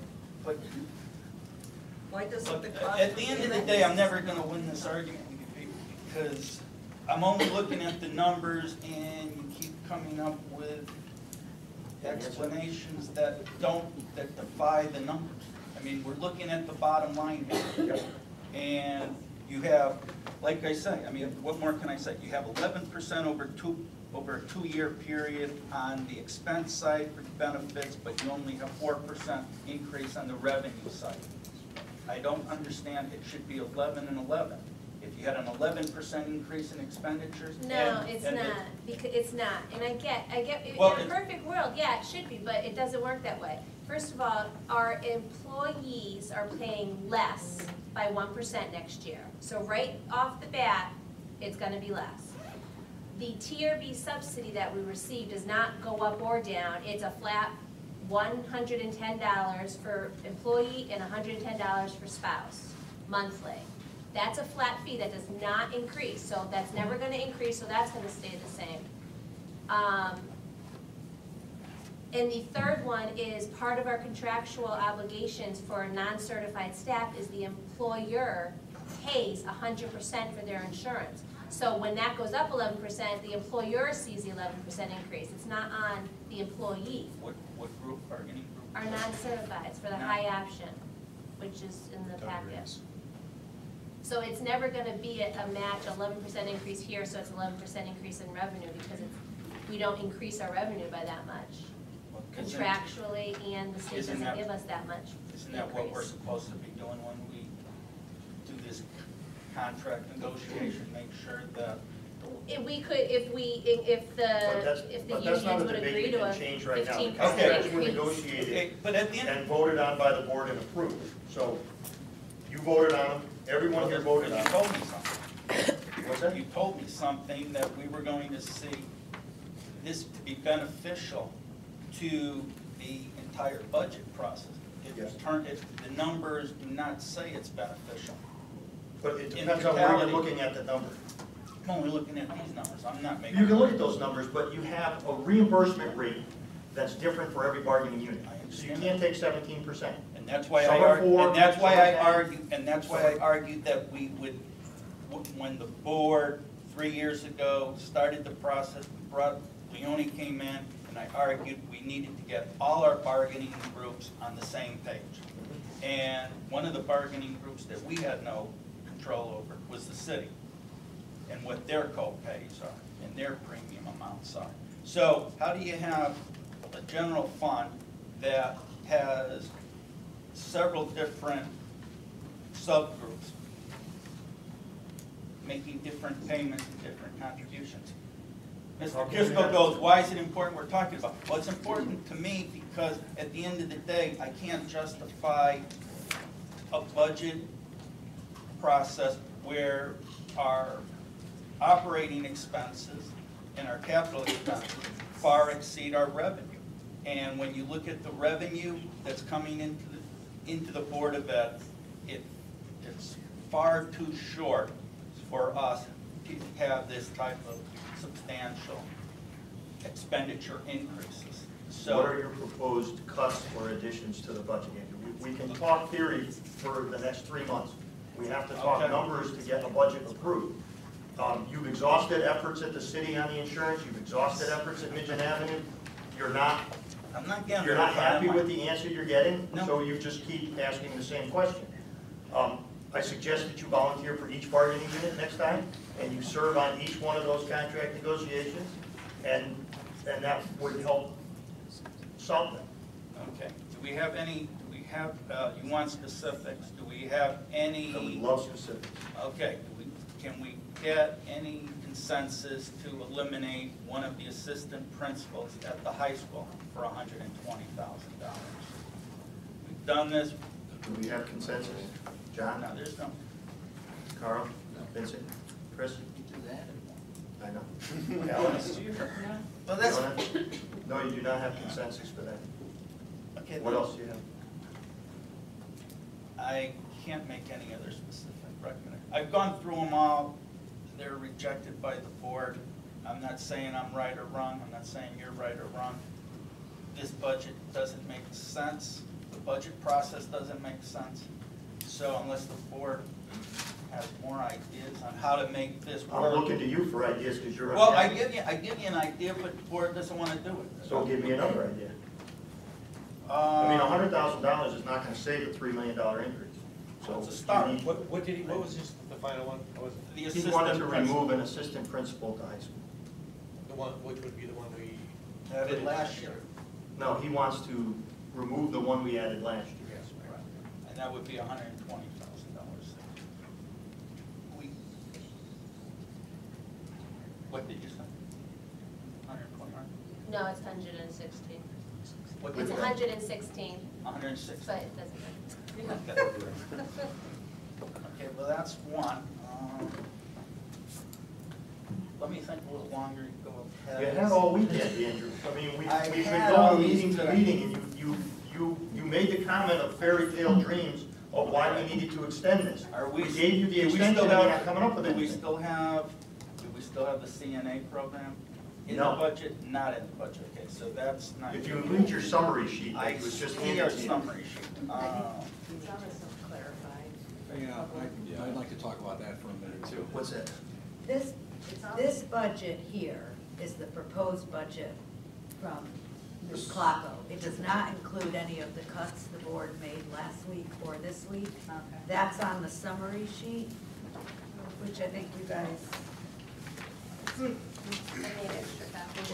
Why doesn't the Look, cost? at the end of the day, I'm never gonna win this argument with you people, because I'm only looking at the numbers and you keep coming up with explanations that defy the numbers. I mean, we're looking at the bottom line here. And you have, like I say, I mean, what more can I say? You have 11% over a 2-year period on the expense side for benefits, but you only have 4% increase on the revenue side. I don't understand, it should be 11 and 11. If you had an 11% increase in expenditures. No, it's not, because it's not, and I get, Well, in a perfect world, yeah, it should be, but it doesn't work that way. First of all, our employees are paying less by 1% next year. So right off the bat, it's gonna be less. The TRB subsidy that we receive does not go up or down, it's a flat $110 for employee and $110 for spouse, monthly. That's a flat fee that does not increase, so that's never gonna increase, so that's gonna stay the same. And the third one is part of our contractual obligations for non-certified staff is the employer pays 100% for their insurance. So when that goes up 11%, the employer sees the 11% increase. It's not on the employee. What group, bargaining group? Our non-certifieds for the high option, which is in the packet. So it's never gonna be a match, 11% increase here, so it's 11% increase in revenue, because we don't increase our revenue by that much. Contractually, and the state doesn't give us that much. Isn't that what we're supposed to be doing when we do this contract negotiation, make sure that? If the But that's not unions a would debate agree we to can a change right now. 15% The contracts were increase. negotiated But at the end. and voted on by the board and approved. So you voted on them, everyone here voted on You them. told me something. What's that? You told me something that we were going to see this to be beneficial to the entire budget process. Yes. The numbers do not say it's beneficial. But it In depends on where you're totality. looking at the number. I'm only looking at these numbers, I'm not making. You can look at those numbers, but you have a reimbursement rate that's different for every bargaining unit. I So you understand. can't take 17%. And that's why Some I are argued, for, and that's why some are I against. argued that we would, when the board 3 years ago started the process, Leone came in, and I argued we needed to get all our bargaining groups on the same page. And one of the bargaining groups that we had no control over was the city, and what their co-pays are, and their premium amounts are. So how do you have a general fund that has several different subgroups making different payments and different contributions? Mr. Kisco goes, why is it important we're talking about? Well, it's important to me because at the end of the day, I can't justify a budget process where our operating expenses and our capital expenses far exceed our revenue. And when you look at the revenue that's coming into the Board of Ed, it's far too short for us to have this type of substantial expenditure increases. So, What are your proposed cuts or additions to the budget, Andrew? We can talk theory for the next 3 months. We have to talk Okay. numbers to get a budget approved. You've exhausted efforts at the city on the insurance, you've exhausted efforts at Midgeon Avenue. You're not I'm not getting. You're not happy with the answer you're getting, No. so you just keep asking the same question. I suggest that you volunteer for each bargaining unit next time, and you serve on each one of those contract negotiations, and that would help solve them. Okay, do we have, you want specifics, do we have any? I would love specifics. Okay, can we get any consensus to eliminate one of the assistant principals at the high school for $120,000? We've done this, Do we have consensus? John? no, there's no, Carl? Vincent? Chris? You do that in I know. one. Alan? Last year. well, You that's, don't have- No, you do not have consensus for that. okay. What else do you have? I can't make any other specific recommendation. I've gone through them all. They're rejected by the board. I'm not saying I'm right or wrong. I'm not saying you're right or wrong. This budget doesn't make sense. The budget process doesn't make sense. So unless the board has more ideas on how to make this I'm work. looking to you for ideas, because you're. Well, I give you an idea, but the board doesn't want to do it. So give me another idea. I mean, $100,000 is not gonna save a $3 million increase. So It's a start. you need- What was just the final one? What was it? The He assistant wanted to principal. remove an assistant principal to high school. The one, which would be the one we? Added last year. No, he wants to remove the one we added last year. Yes, right. And that would be $120,000. What did you say? 120, No, it's 116. what It's did you 116, 106. but it doesn't matter. Okay, well, that's one. Let me think a little longer, go You ahead. had all weekend, Andrew. I mean, I we've been had all going these meeting to today. meeting, and you made the comment of fairy tale dreams of why we needed to extend this. Are we? We gave you the do we extension, still and you're have- not coming up with Do we anything. still have the CNA program in the No. budget? Not in the budget, okay, so that's not. If you read your summary sheet, I that was just see our handed to you. summary sheet. It's almost clarified. Yeah, I'd like to talk about that for a minute too. What's that? This budget here is the proposed budget from Ms. Clacko. It does not include any of the cuts the board made last week or this week. That's on the summary sheet, which I think you guys, I need extra copies.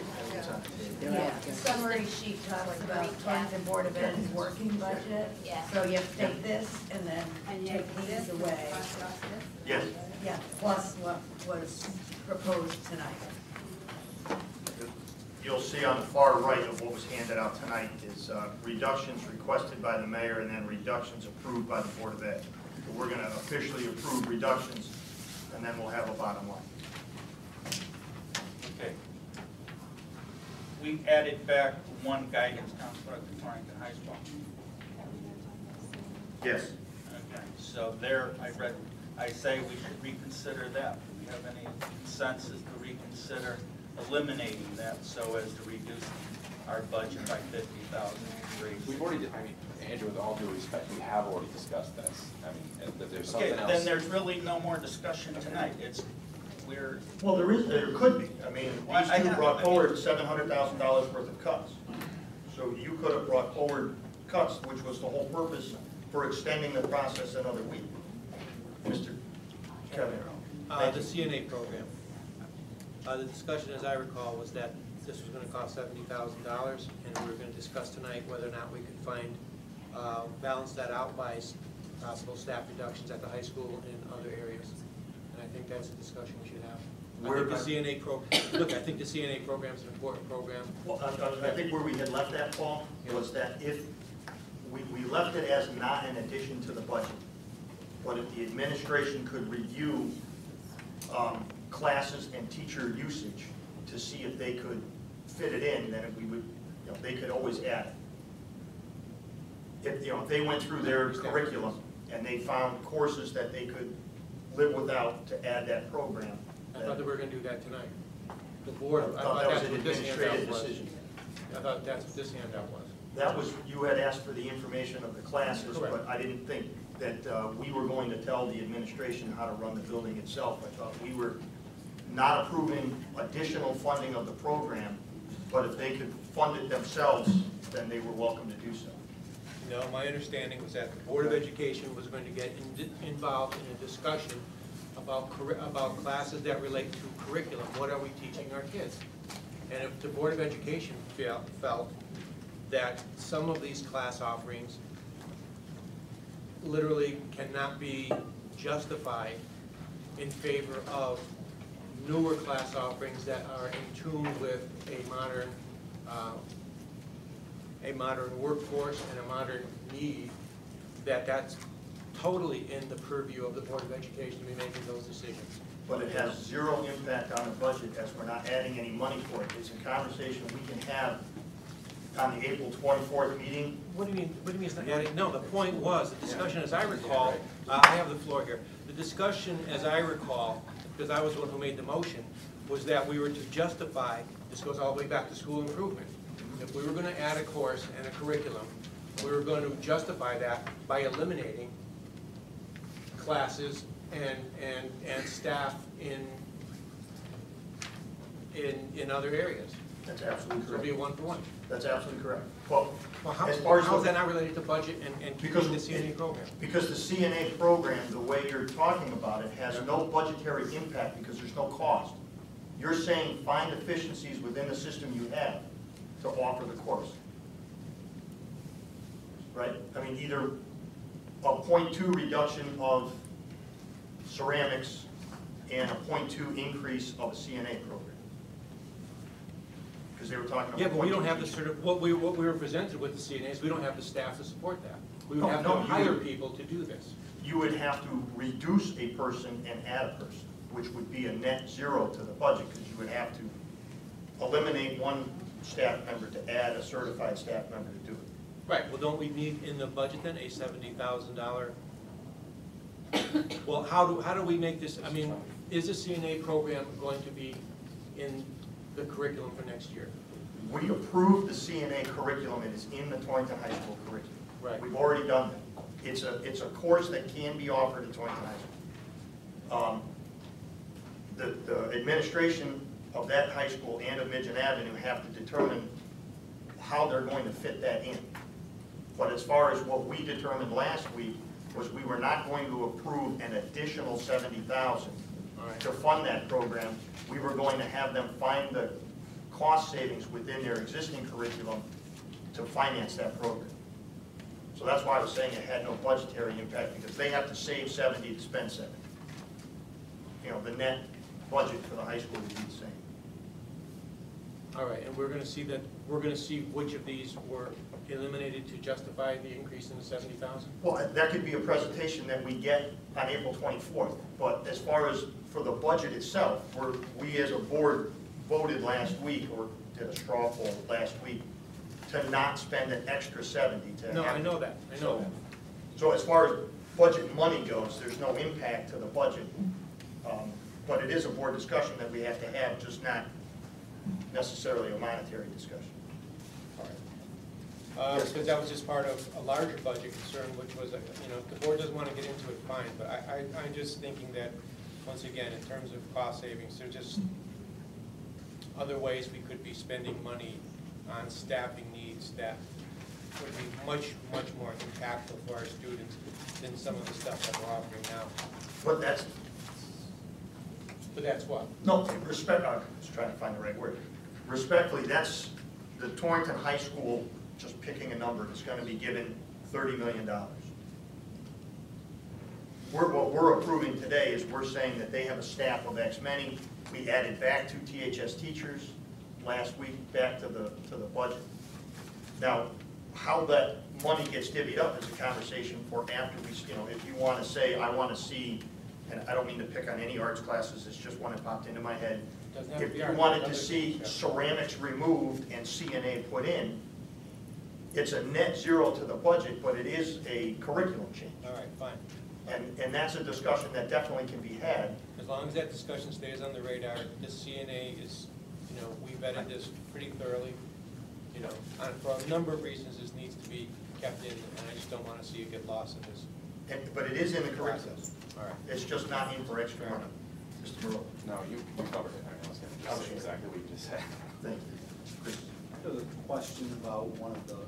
yeah, the summary sheet talks about Kensington Board of Ed's working budget. Yeah. So you have to take this and then take these away. Yes. Yeah, plus what was proposed tonight. You'll see on the far right of what was handed out tonight is reductions requested by the mayor and then reductions approved by the Board of Ed. So we're going to officially approve reductions, and then we'll have a bottom line. Okay. we added back one guidance counselor at the Torrington High School. Yes. Okay, so there, I say we should reconsider that. Do we have any consensus to reconsider eliminating that so as to reduce our budget by 50,000? We've already, I mean, Andrew, with all due respect, we have already discussed this. I mean, that there's Okay, something else. then there's really no more discussion tonight. Well, there could be. I mean, Well, these I two have- brought forward $700,000 worth of cuts. So you could have brought forward cuts, which was the whole purpose for extending the process another week. Mr. Kevin. The CNA program. The discussion, as I recall, was that this was gonna cost $70,000, and we were gonna discuss tonight whether or not we could find, balance that out by possible staff reductions at the high school and other areas. And I think that's a discussion we should have. I think the CNA program is an important program. Well, I think where we had left that, Paul, was that if, we left it as not an addition to the budget, but if the administration could review classes and teacher usage to see if they could fit it in, then we would, they could always add it. If they went through their curriculum and they found courses that they could live without to add that program. I thought that we were gonna do that tonight. The board, I thought that was that's an what this administrative handout was. decision. I thought that's what this handout was. That was, you had asked for the information of the classes, Correct. but I didn't think that we were going to tell the administration how to run the building itself. I thought we were not approving additional funding of the program, but if they could fund it themselves, then they were welcome to do so. No, my understanding was that the Board of Education was going to get involved in a discussion about classes that relate to curriculum. What are we teaching our kids? And if the Board of Education felt that some of these class offerings literally cannot be justified in favor of newer class offerings that are in tune with a modern workforce and a modern need, that's totally in the purview of the Board of Education to be making those decisions. But it has zero impact on the budget as we're not adding any money for it. It's a conversation we can have on the April 24th meeting. What do you mean it's not adding? No, the point was, the discussion as I recall, I have the floor here. The discussion as I recall, because I was the one who made the motion, was that we were to justify, this goes all the way back to school improvement. If we were going to add a course and a curriculum, we were going to justify that by eliminating classes and staff in other areas. That's absolutely So it'd correct. be a one-for-one. That's absolutely correct. Well, How as far as is that not related to budget and Because keeping the CNA program? Because the CNA program, the way you're talking about it, has no budgetary impact because there's no cost. You're saying find efficiencies within the system you have to offer the course. Right? I mean, either a 0.2 reduction of ceramics and a 0.2 increase of a CNA program. Because they were talking about. Yeah, but we don't have the what we were presented with the CNAs, we don't have the staff to support that. We would have to No, you hire would. people to do this. You would have to reduce a person and add a person, which would be a net zero to the budget, because you would have to eliminate one staff member to add a certified staff member to do it. Right, well, don't we need in the budget then a $70,000? Well, how do we make this, I mean, is the CNA program going to be in the curriculum for next year? We approved the CNA curriculum, it is in the Torrington High School curriculum. Right. We've already done that. It's a course that can be offered at Torrington High School. The administration of that high school and of Midgeon Avenue have to determine how they're going to fit that in. But as far as what we determined last week was we were not going to approve an additional $70,000 to fund that program. We were going to have them find the cost savings within their existing curriculum to finance that program. So that's why I was saying it had no budgetary impact, because they have to save 70 to spend 70. You know, the net budget for the high school would be the same. All right, and we're going to see which of these were eliminated to justify the increase in the $70,000? Well, that could be a presentation that we get on April 24th. But as far as for the budget itself, we as a board voted last week or did a straw poll last week to not spend an extra 70 to No, have. I know that, I know that. So as far as budget money goes, there's no impact to the budget. But it is a board discussion that we have to have, just not necessarily a monetary discussion. Because that was just part of a larger budget concern, which was, you know, if the board doesn't want to get into it, fine. But I'm just thinking that, once again, in terms of cost savings, there's just other ways we could be spending money on staffing needs that would be much, much more impactful for our students than some of the stuff that we're offering now. But that's, But that's what? no, respect, I was trying to find the right word. Respectfully, that's the Torrington High School, just picking a number, is going to be given $30 million. What we're approving today is we're saying that they have a staff of X many. We added back 2 THS teachers last week, back to the budget. Now, how that money gets divvied up is a conversation for after we, you know, if you want to say, I want to see, and I don't mean to pick on any arts classes, it's just one that popped into my head. If you wanted to see ceramics removed and CNA put in, it's a net zero to the budget, but it is a curriculum change. All right, fine. And that's a discussion that definitely can be had. As long as that discussion stays on the radar, this CNA is, you know, we vetted this pretty thoroughly. You know, for a number of reasons, this needs to be kept in, and I just don't want to see it get lost in this. But it is in the curriculum. Process. All right. It's just not in for extra money. Mr. Burrow. No, you covered it. I was going to say exactly what you just said. Thank you. Chris. I have a question about one of the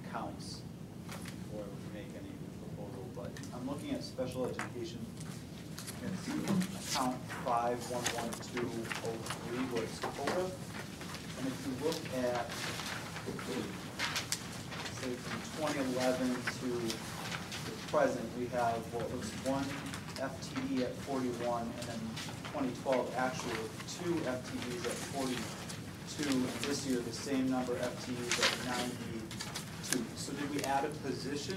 accounts before we make any proposal, but I'm looking at special education. It's account 511203, where it's CODA. And if you look at, say, from 2011 to the present, we have what looks one FTE at 41, and then 2012 actually with 2 FTEs at 42, and this year the same number of FTEs at 92. So did we add a position?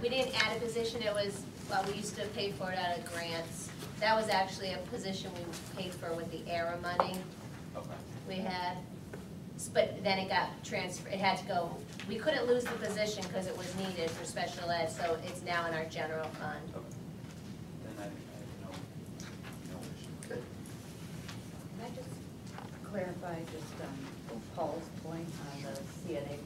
We didn't add a position, it was, well, we used to pay for it out of grants. That was actually a position we paid for with the ERA money Okay. we had. But then it got transferred, it had to go, we couldn't lose the position because it was needed for special ed, so it's now in our general fund. Okay. Then I have no issue. Okay. Can I just clarify just Paul's point on the CNA?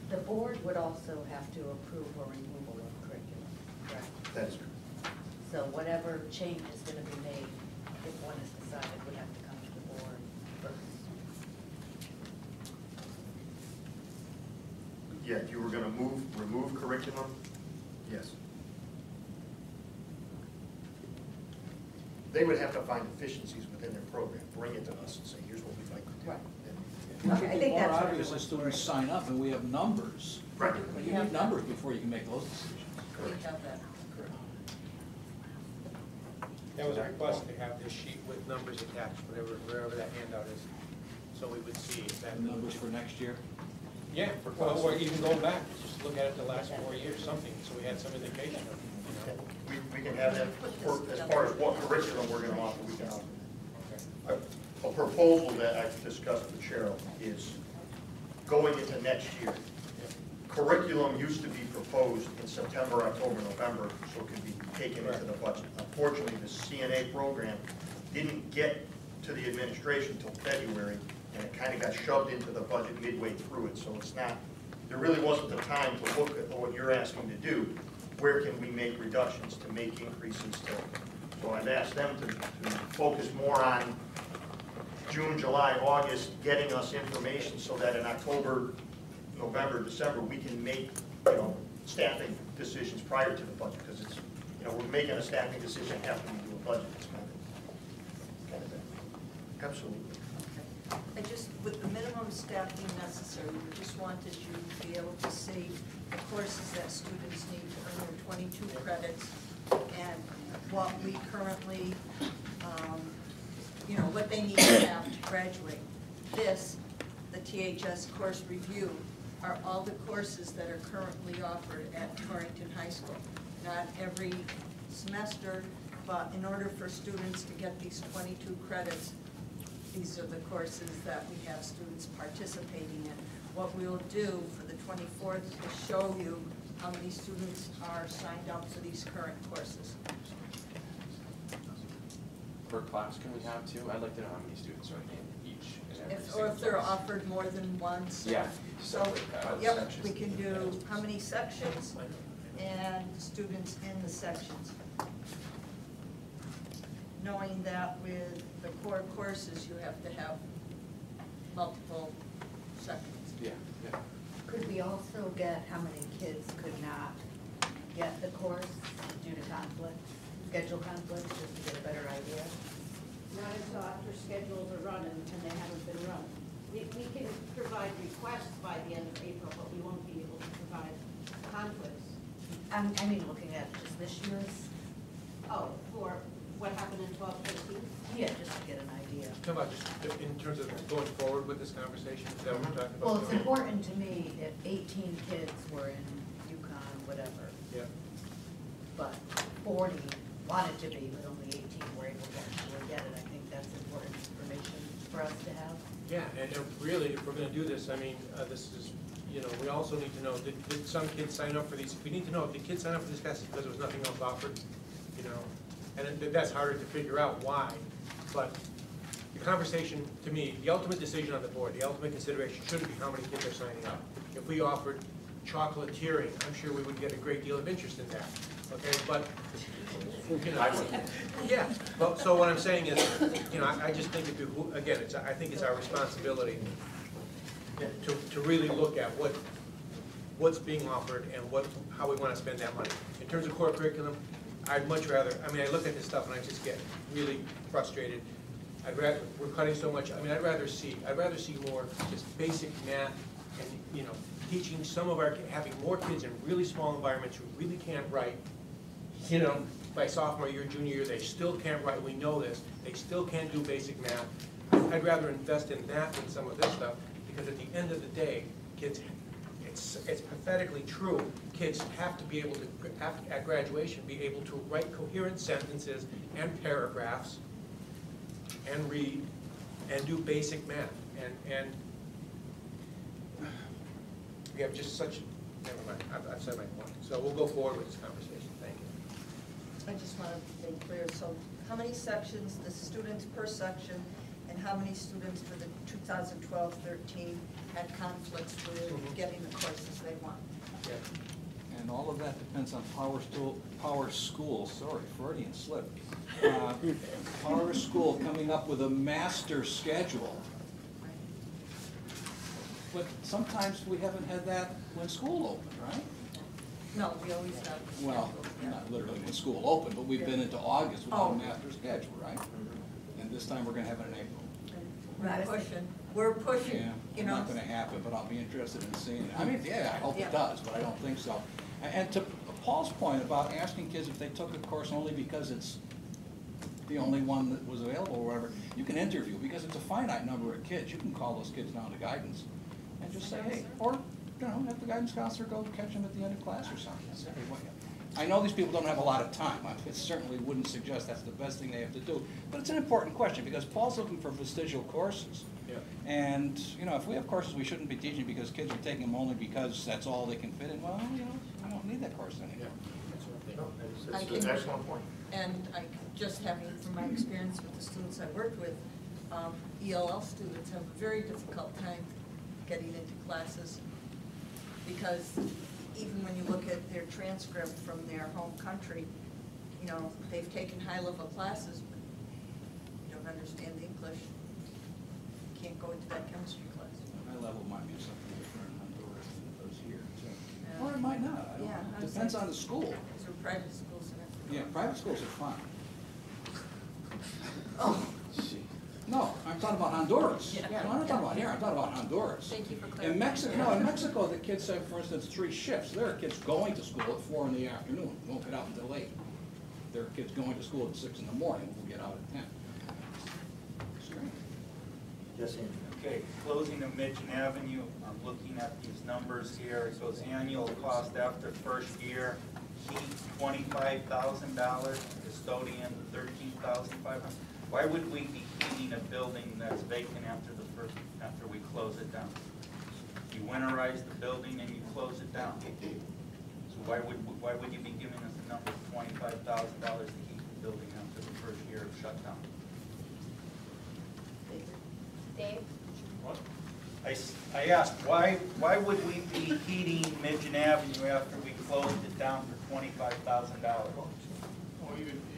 The board would also have to approve or removal of curriculum, correct? That is true. So whatever change is going to be made, if one is decided, would have to come to the board first. Yeah, if you were going to remove curriculum, yes. They would have to find efficiencies within their program, bring it to us and say, here's what we'd like to do. Right. And- Okay, I think More that's what obvious, the everyone's students worried sign up and we have numbers. Right. But you need numbers before you can make those decisions. We have that. That was a request to have this sheet with numbers attached, wherever that handout is, so we would see exactly. And numbers for next year. Yeah, or even going back, just look at it the last 4 years, something, so we had some indication of, you know. We can have that, as far as what curriculum we're going to offer, we can offer. Okay. A proposal that I've discussed with Cheryl is going into next year. Curriculum used to be proposed in September, October, November, so it could be taken into the budget. Unfortunately, the CNA program didn't get to the administration until February, and it kind of got shoved into the budget midway through it, so it's not, there really wasn't the time to look at what you're asking to do. Where can we make reductions to make increases to, so I've asked them to focus more on June, July, August, getting us information so that in October, November, December, we can make, you know, staffing decisions prior to the budget, because it's, you know, we're making a staffing decision after we do a budget. It's kind of that. Absolutely. I just, with the minimum staffing necessary, we just wanted you to be able to see the courses that students need to earn their 22 credits and what we currently, you know, what they need to have to graduate. This, the THS course review, are all the courses that are currently offered at Torrington High School. Not every semester, but in order for students to get these 22 credits, these are the courses that we have students participating in. What we'll do for the 24th is show you how many students are signed up for these current courses. Per class can we have two? I'd like to know how many students are in each and every Or single if they're class. offered more than one. Yeah. So, yep, we can do how many sections and students in the sections. Knowing that with the core courses, you have to have multiple sections. Yeah, yeah. Could we also get how many kids could not get the course due to conflict, schedule conflicts, just to get a better idea? Not until after schedules are running and they haven't been run. We can provide requests by the end of April, but we won't be able to provide conflicts. I mean, looking at just this year's, Oh, for what happened in 12-13? yeah, just to get an idea. Talking about just in terms of going forward with this conversation, is that what we're talking about? Well, it's important to me if 18 kids were in UConn, whatever, Yeah. but 40 wanted to be, but only 18 were able to actually get it. I think that's important information for us to have. Yeah, and really, if we're gonna do this, I mean, this is, you know, we also need to know, did some kids sign up for these? We need to know if the kids signed up for this class because there was nothing else offered, you know? And that's harder to figure out why, but the conversation, to me, the ultimate decision on the board, the ultimate consideration should be how many kids are signing up. If we offered chocolatiering, I'm sure we would get a great deal of interest in that, okay? But, you know, yeah, but, so what I'm saying is, you know, I just think if you, again, I think it's our responsibility to really look at what's being offered and how we want to spend that money. In terms of core curriculum, I'd much rather, I mean, I look at this stuff and I just get really frustrated. We're cutting so much, I mean, I'd rather see more just basic math and, you know, teaching some of having more kids in really small environments who really can't write. You know, by sophomore year, junior year, they still can't write, we know this, they still can't do basic math. I'd rather invest in that than some of this stuff, because at the end of the day, kids, it's pathetically true, kids have to be able to, at graduation, be able to write coherent sentences and paragraphs and read and do basic math. And we have just such, never mind, I've said my point. So we'll go forward with this conversation, thank you. I just want to make clear, so how many sections, the students per section, and how many students for the 2012-13 had conflicts with getting the courses they want? Yeah. And all of that depends on Power School, sorry, Freudian slip. Power School coming up with a master schedule. But sometimes we haven't had that when school opened, right? No, we always have. Well, Yeah. not literally when school opened, but we've been into August without Oh. a master schedule, right? And this time we're gonna have it in April. We're pushing, Yeah, you it's know. not gonna happen, but I'll be interested in seeing it. I mean, yeah, I hope Yeah. it does, but I don't think so. And to Paul's point about asking kids if they took a course only because it's the only one that was available or whatever, you can interview, because it's a finite number of kids. You can call those kids down to guidance and just say, hey, or, you know, have the guidance counselor go catch them at the end of class or something. Say, hey, what- I know these people don't have a lot of time. I certainly wouldn't suggest that's the best thing they have to do. But it's an important question, because Paul's looking for vestigial courses. Yeah. And, you know, if we have courses we shouldn't be teaching because kids are taking them only because that's all they can fit in, well, you know, we don't need that course anymore. I It's an excellent point. And I, just having from my experience with the students I worked with, ELL students have a very difficult time getting into classes, because even when you look at their transcript from their home country, you know, they've taken high-level classes, but you don't understand the English, you can't go into that chemistry class. My level might be something different in Honduras than it does here, too. Yeah. Or it might not, I don't Yeah, know. I was Depends like- on the school. These are private schools and everything. Yeah, private schools are fine. Oh, No, I'm talking about Honduras. Yeah. No, I'm not talking about here, I'm talking about Honduras. thank you for In clarifying. Mexico, the kids have, for instance, 3 shifts. There are kids going to school at 4 in the afternoon, won't get out until 8. There are kids going to school at 6 in the morning, won't get out at 10. Strange. Yes, Andrew. Okay, closing of Midgeon Avenue, I'm looking at these numbers here. It goes annual cost after first year, heat $25,000, custodian $13,500. Why would we be heating a building that's vacant after we close it down? You winterize the building and you close it down. So why would you be giving us a number of $25,000 to heat the building after the first year of shutdown? Dave? What? I asked, why would we be heating Midgeon Avenue after we closed it down for $25,000? Well,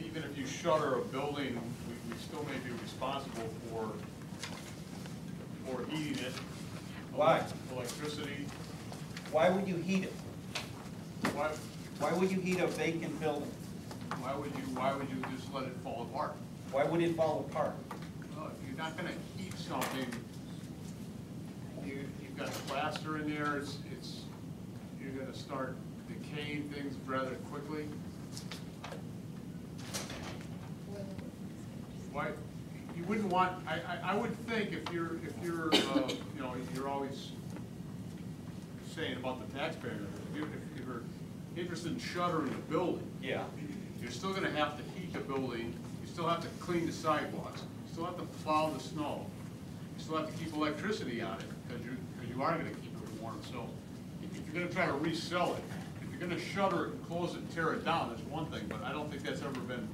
even if you shutter a building, we still may be responsible for heating it. Why? Electricity. Why would you heat it? Why would you heat a vacant building? why would you just let it fall apart? Why would it fall apart? You're not gonna heat something, you've got plaster in there, you're gonna start decaying things rather quickly. Why, you wouldn't want, I would think if you're, you know, you're always saying about the taxpayer, if you're interested in shuttering a building, Yeah. you're still gonna have to heat the building, you still have to clean the sidewalks, you still have to plow the snow, you still have to keep electricity on it, because you are gonna keep it warm. So if you're gonna try to resell it, if you're gonna shutter it and close it and tear it down, that's one thing, but I don't think that's ever been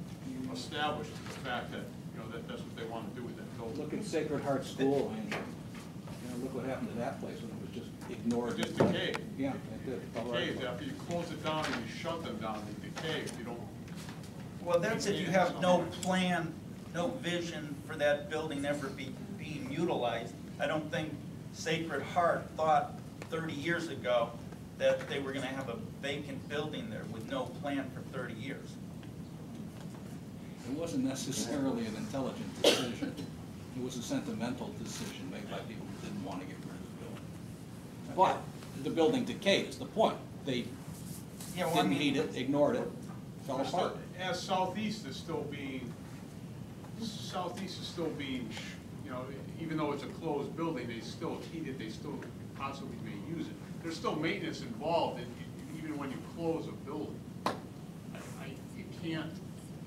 established, the fact that, you know, that's what they wanna do with that building. Look at Sacred Heart School, and, you know, look what happened to that place when it was just ignored. It just decayed. Yeah, it did. Decays, after you close it down and you shut them down, they decay if you don't. Well, that's if you have no plan, no vision for that building ever being utilized. I don't think Sacred Heart thought 30 years ago that they were gonna have a vacant building there with no plan for 30 years. It wasn't necessarily an intelligent decision. It was a sentimental decision made by people who didn't want to get rid of the building. But the building decayed, is the point. They Yeah, well, I didn't mean, heat it, ignored it, fell apart. As Southeast is still being, you know, even though it's a closed building, they still heat it, they still possibly may use it. There's still maintenance involved, even when you close a building. You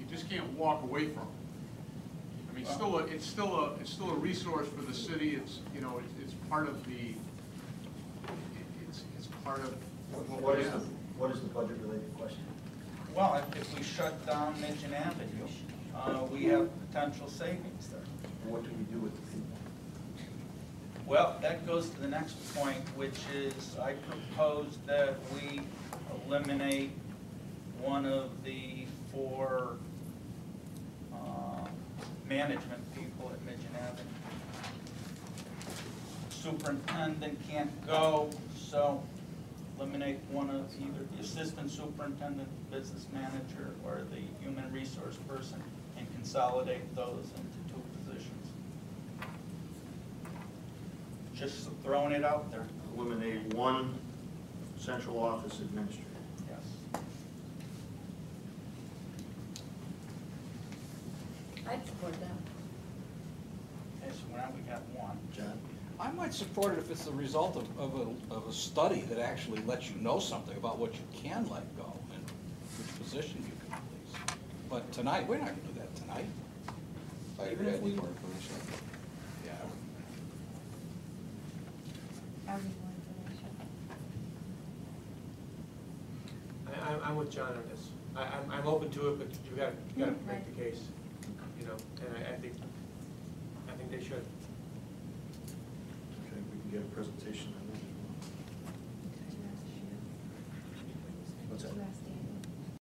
just can't walk away from it. I mean, it's still a resource for the city. It's, you know, it's part of the, it's part of what we have. What is the budget related question? well, if we shut down Midgeon Avenue, we have potential savings there. What do we do with the people? Well, that goes to the next point, which is I propose that we eliminate one of the 4 management people at Midgeon Avenue. Superintendent can't go, so eliminate one of either the assistant superintendent, business manager, or the human resource person, and consolidate those into 2 positions. Just throwing it out there. Eliminate 1 central office administrator. Yes. I'd support that. Okay, so now we got 1. John? I might support it if it's the result of a study that actually lets you know something about what you can let go and which position you can release. But tonight, we're not gonna do that tonight. I agree, I need more information. Yeah. I'm with John on this. I'm open to it, but you gotta make the case, you know, and I think they should. Okay, we can get a presentation on